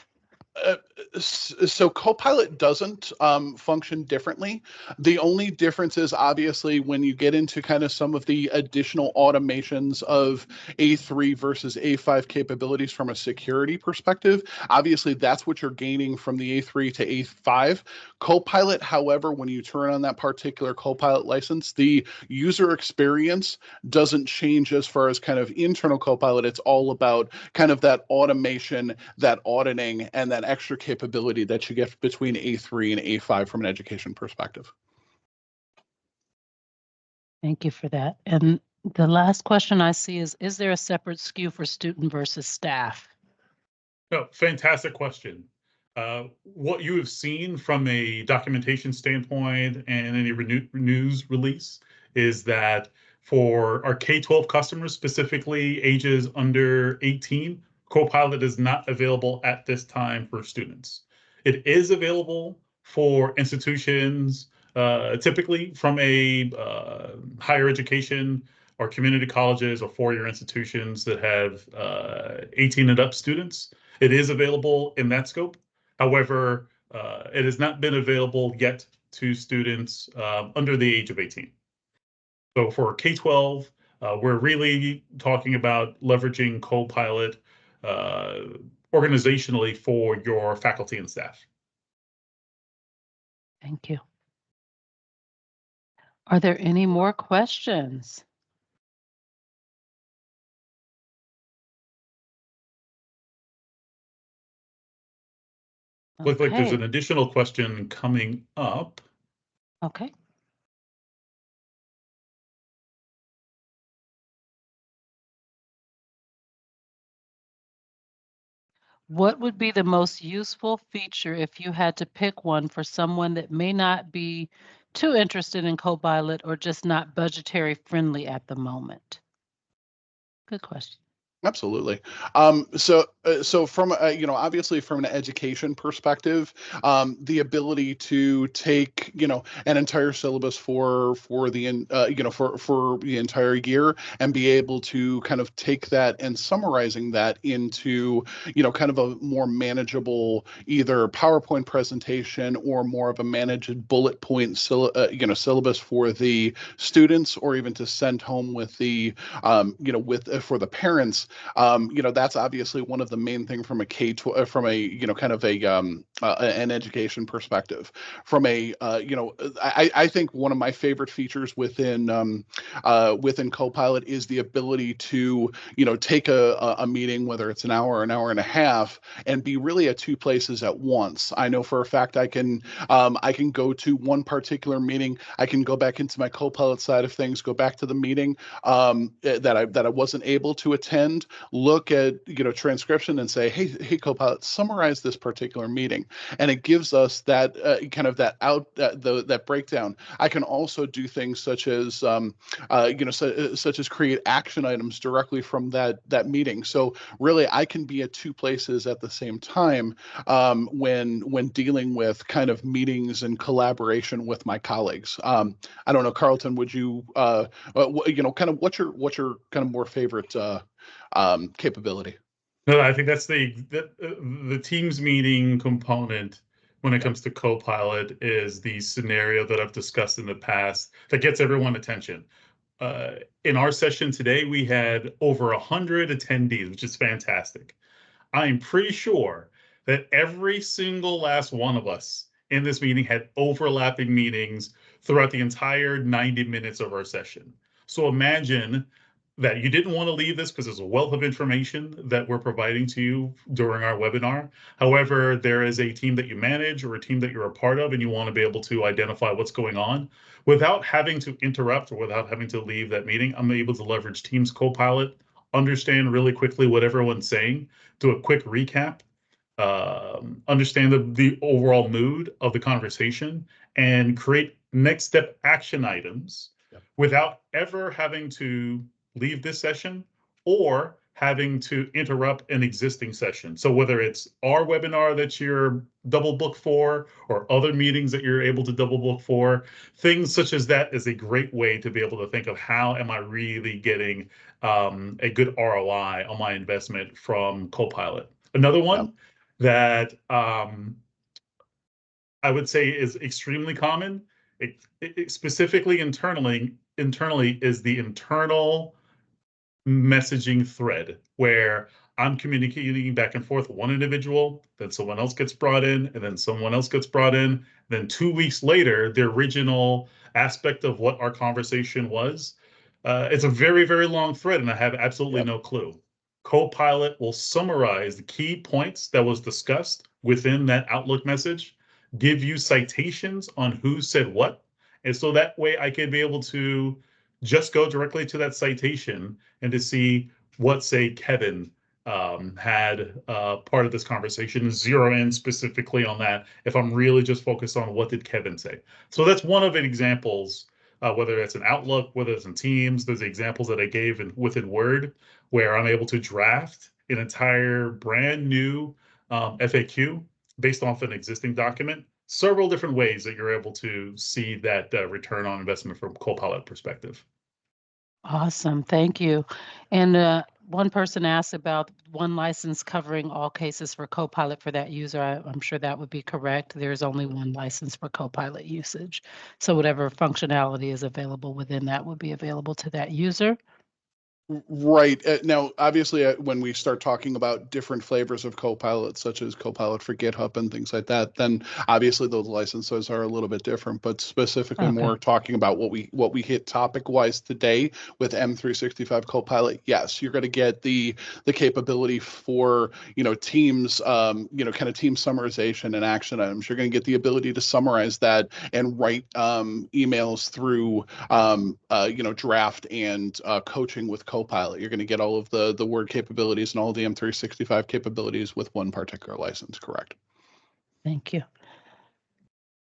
So Copilot doesn't function differently. The only difference is obviously when you get into kind of some of the additional automations of A3 versus A5 capabilities from a security perspective. Obviously, that's what you're gaining from the A3 to A5. Copilot, however, when you turn on that particular Copilot license, the user experience doesn't change as far as kind of internal Copilot. It's all about kind of that automation, that auditing, and that extra capability that you get between A3 and A5 from an education perspective. Thank you for that. And the last question I see is there a separate SKU for student versus staff? No, fantastic question. What you have seen from a documentation standpoint and any news release is that for our K-12 customers, specifically ages under 18, Copilot is not available at this time for students. It is available for institutions, typically from a higher education or community colleges or four-year institutions that have 18 and up students. It is available in that scope. However, it has not been available yet to students under the age of 18. So for K-12, we're really talking about leveraging Copilot organizationally for your faculty and staff. Thank you. Are there any more questions? Looks like there's an additional question coming up. Okay. What would be the most useful feature if you had to pick one for someone that may not be too interested in Copilot or just not budgetary friendly at the moment? Good question. Absolutely. So from obviously from an education perspective, the ability to take an entire syllabus for the entire year and be able to kind of take that and summarizing that into kind of a more manageable either PowerPoint presentation or more of a managed bullet point syllabus for the students or even to send home with the for the parents. That's obviously one of the main things from a K-12, from a kind of a an education perspective. From a I think one of my favorite features within Copilot is the ability to take a meeting, whether it's an hour or an hour and a half, and be really at two places at once. I know for a fact I can go to one particular meeting, I can go back into my Copilot side of things, go back to the meeting that I wasn't able to attend, look at transcription and say, hey Copilot, summarize this particular meeting. And it gives us that that breakdown. I can also do things such as such as create action items directly from that meeting. So really, I can be at two places at the same time when dealing with kind of meetings and collaboration with my colleagues. I don't know, Carlton, would you kind of what's your kind of more favorite capability? No, I think that's the Teams meeting component when it comes to Copilot is the scenario that I've discussed in the past that gets everyone attention. In our session today, we had over 100 attendees, which is fantastic. I'm pretty sure that every single last one of us in this meeting had overlapping meetings throughout the entire 90 minutes of our session. So imagine that you didn't want to leave this because there's a wealth of information that we're providing to you during our webinar. However, there is a team that you manage or a team that you're a part of, and you want to be able to identify what's going on without having to interrupt or without having to leave that meeting. I'm able to leverage Teams Copilot, understand really quickly what everyone's saying, do a quick recap, understand the overall mood of the conversation, and create next step action items without ever having to leave this session or having to interrupt an existing session. So whether it's our webinar that you're double booked for or other meetings that you're able to double book for, things such as that is a great way to be able to think of how am I really getting a good ROI on my investment from Copilot. Another one that I would say is extremely common, specifically internally is the internal messaging thread where I'm communicating back and forth with one individual, then someone else gets brought in, and then someone else gets brought in. Then 2 weeks later, the original aspect of what our conversation was, it's a very, very long thread, and I have absolutely no clue. Copilot will summarize the key points that was discussed within that Outlook message, give you citations on who said what, and so that way I can be able to just go directly to that citation and to see what, say, Kevin had part of this conversation, zero in specifically on that if I'm really just focused on what did Kevin say. So that's one of the examples, whether it's an Outlook, whether it's in Teams, there's examples that I gave within Word where I'm able to draft an entire brand new FAQ based off an existing document. Several different ways that you're able to see that return on investment from Copilot perspective. Awesome, thank you. And one person asked about one license covering all cases for Copilot for that user. I'm sure that would be correct. There's only one license for Copilot usage. So whatever functionality is available within that would be available to that user. Right. Now, obviously, when we start talking about different flavors of Copilot, such as Copilot for GitHub and things like that, then obviously those licenses are a little bit different. But specifically, more talking about what we hit topic-wise today with M365 Copilot. Yes, you're going to get the capability for Teams, kind of team summarization and action items. You're going to get the ability to summarize that and write emails through draft and coaching with Copilot. You're going to get all of the Word capabilities and all of the M365 capabilities with one particular license, correct? Thank you.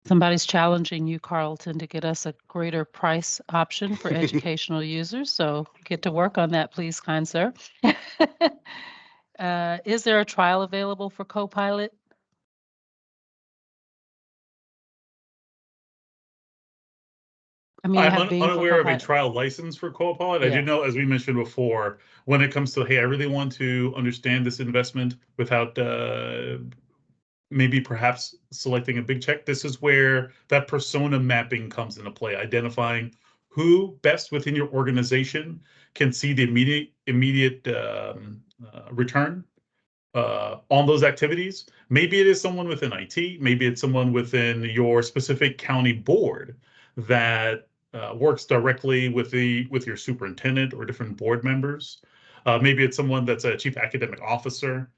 Somebody's challenging you, Carlton, to get us a greater price option for educational users. So get to work on that, please, kind sir. Is there a trial available for Copilot? I mean, I'm unaware of a trial license for Copilot. I do know, as we mentioned before, when it comes to, hey, I really want to understand this investment without maybe perhaps selecting a big check. This is where that persona mapping comes into play, identifying who best within your organization can see the immediate return on those activities. Maybe it is someone within IT, maybe it's someone within your specific county board that works directly with your superintendent or different board members. Maybe it's someone that's a chief academic officer,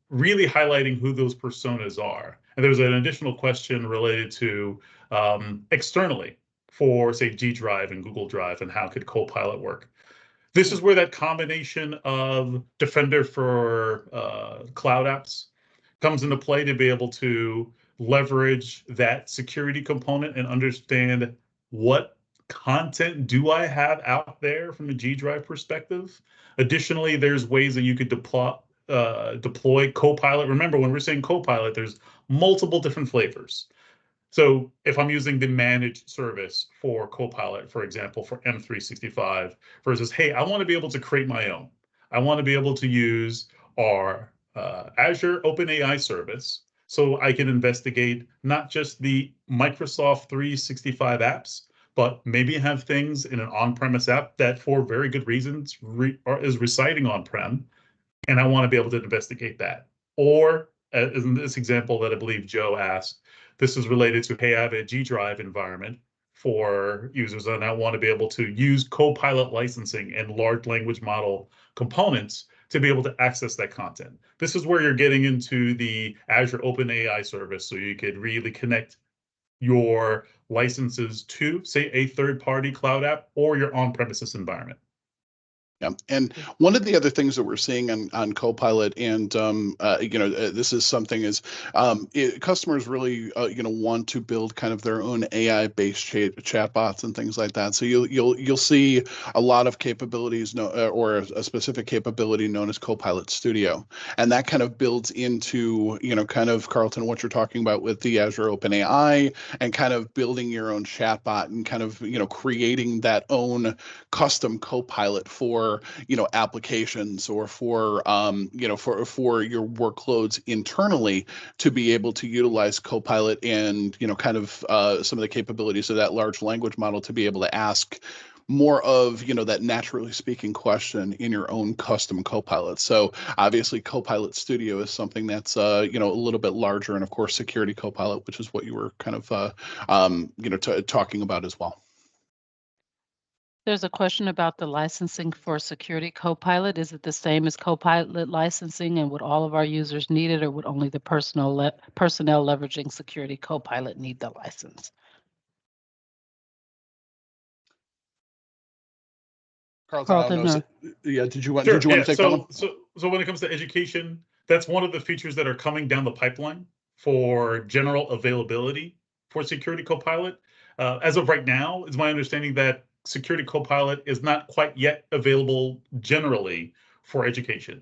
really highlighting who those personas are. And there's an additional question related to externally for, say, G Drive and Google Drive, and how could Copilot work. This is where that combination of Defender for cloud apps comes into play, to be able to leverage that security component and understand what content do I have out there from a G Drive perspective. Additionally, there's ways that you could deploy Copilot. Remember, when we're saying Copilot, there's multiple different flavors. So if I'm using the managed service for Copilot, for example, for M365, versus, hey, I want to be able to create my own. I want to be able to use our Azure OpenAI service, so I can investigate not just the Microsoft 365 apps, but maybe have things in an on-premise app that, for very good reasons, is residing on-prem, and I want to be able to investigate that. Or, in this example that I believe Joe asked, this is related to, hey, I have a G Drive environment for users, and I want to be able to use Copilot licensing and large language model components to be able to access that content. This is where you're getting into the Azure OpenAI service, so you could really connect your licenses to, say, a third-party cloud app or your on-premises environment. Yeah, and one of the other things that we're seeing on Copilot, and this is something is customers really want to build kind of their own AI-based chatbots and things like that. So you'll see a lot of capabilities, or a specific capability known as Copilot Studio, and that kind of builds into kind of, Carlton, what you're talking about with the Azure OpenAI, and kind of building your own chatbot and kind of creating that own custom Copilot for applications, or for for your workloads internally, to be able to utilize Copilot and kind of some of the capabilities of that large language model to be able to ask more of that naturally speaking question in your own custom Copilot. So obviously Copilot Studio is something that's a little bit larger, and of course Security Copilot, which is what you were kind of talking about as well. There's a question about the licensing for Security Copilot. Is it the same as Copilot licensing, and would all of our users need it, or would only the personnel leveraging Security Copilot need the license? Carlton, yeah, did you want Sure, to take that one? So when it comes to education, that's one of the features that are coming down the pipeline for general availability for Security Copilot. As of right now, it's my understanding that Security Copilot is not quite yet available generally for education.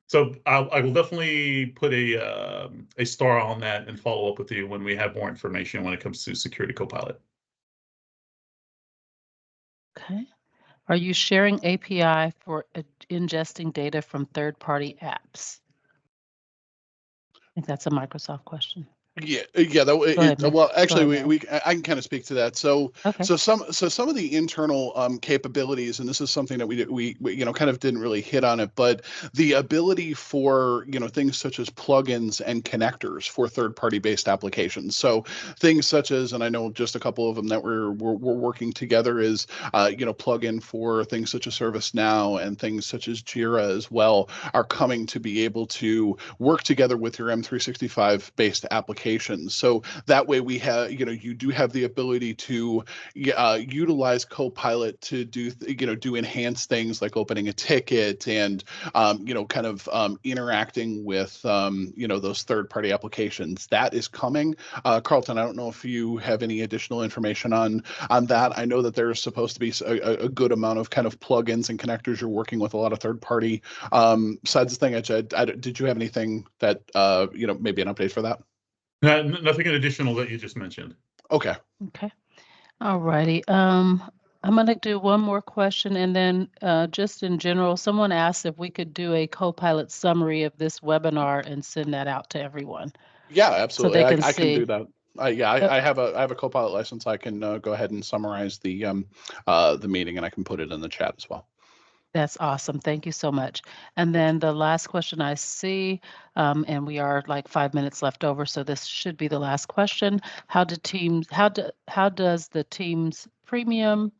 So I will definitely put a star on that and follow up with you when we have more information when it comes to Security Copilot. Okay. Are you sharing API for ingesting data from third-party apps? I think that's a Microsoft question. Yeah. Well, actually, I can kind of speak to that. So, okay. so some of the internal capabilities, and this is something that we kind of didn't really hit on it, but the ability for things such as plugins and connectors for third-party based applications. So things such as, and I know just a couple of them that we're working together, is plugin for things such as ServiceNow and things such as Jira as well, are coming to be able to work together with your M365 based applications. So that way we have, you do have the ability to utilize Copilot to do enhanced things like opening a ticket and, kind of interacting with, those third-party applications. That is coming. Carlton, I don't know if you have any additional information on that. I know that there's supposed to be a good amount of kind of plugins and connectors. You're working with a lot of third-party sides of things. Did you have anything that, maybe an update for that? Nothing additional that you just mentioned. Okay. Okay. All righty. I'm going to do one more question, and then just in general, someone asked if we could do a Copilot summary of this webinar and send that out to everyone. Yeah, absolutely. So they can I can see. do that. I have a Copilot license. I can go ahead and summarize the meeting, and I can put it in the chat as well. That's awesome. Thank you so much. And then the last question I see, and we are like 5 minutes left over, so this should be the last question. How does the Teams Premium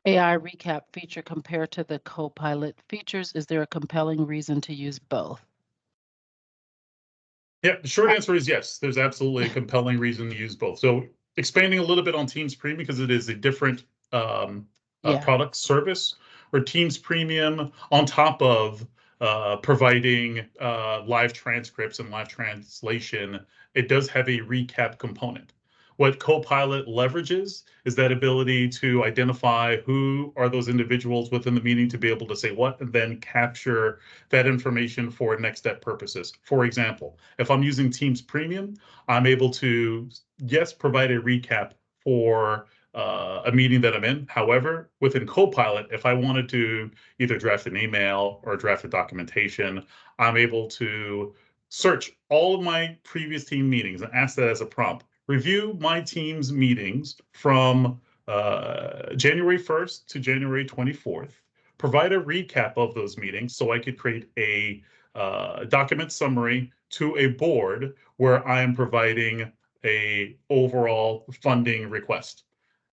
AI recap feature compare to the Copilot features? Is there a compelling reason to use both? Yeah, the short answer is yes. There's absolutely a compelling reason to use both. So expanding a little bit on Teams Premium, because it is a different product service, or Teams Premium on top of providing live transcripts and live translation, it does have a recap component. What Copilot leverages is that ability to identify who are those individuals within the meeting to be able to say what, and then capture that information for next step purposes. For example, if I'm using Teams Premium, I'm able to, yes, provide a recap for a meeting that I'm in. However, within Copilot, if I wanted to either draft an email or draft a documentation, I'm able to search all of my previous team meetings and ask that as a prompt. Review my team's meetings from January 1st to January 24th. Provide a recap of those meetings so I could create a document summary to a board where I am providing a overall funding request.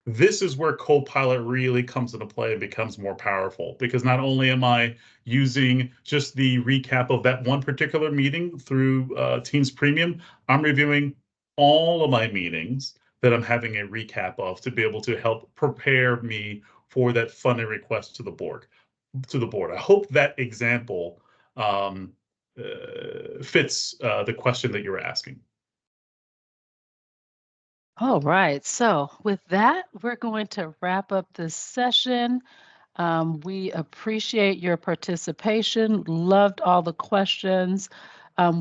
This is where Copilot really comes into play and becomes more powerful, because not only am I using just the recap of that one particular meeting through Teams Premium, I'm reviewing all of my meetings that I'm having a recap of to be able to help prepare me for that funding request to the board. I hope that example fits the question that you were asking. All right. So with that, we're going to wrap up this session. We appreciate your participation, loved all the questions.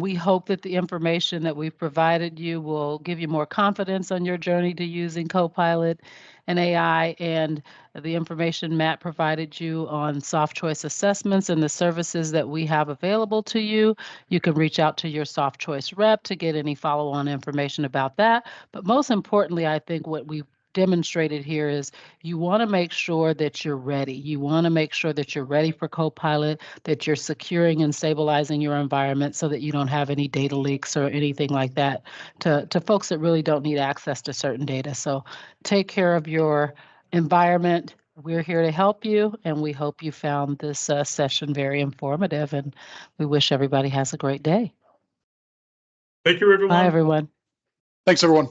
We hope that the information that we've provided you will give you more confidence on your journey to using Copilot and AI, and the information Matt provided you on soft choice assessments and the services that we have available to you. You can reach out to your soft choice rep to get any follow-on information about that. But most importantly, I think what we've demonstrated here is you want to make sure that you're ready. You want to make sure that you're ready for Copilot, that you're securing and stabilizing your environment so that you don't have any data leaks or anything like that to folks that really don't need access to certain data. So take care of your environment. We're here to help you, and we hope you found this session very informative, and we wish everybody has a great day. Thank you, everyone. Bye, everyone. Thanks, everyone.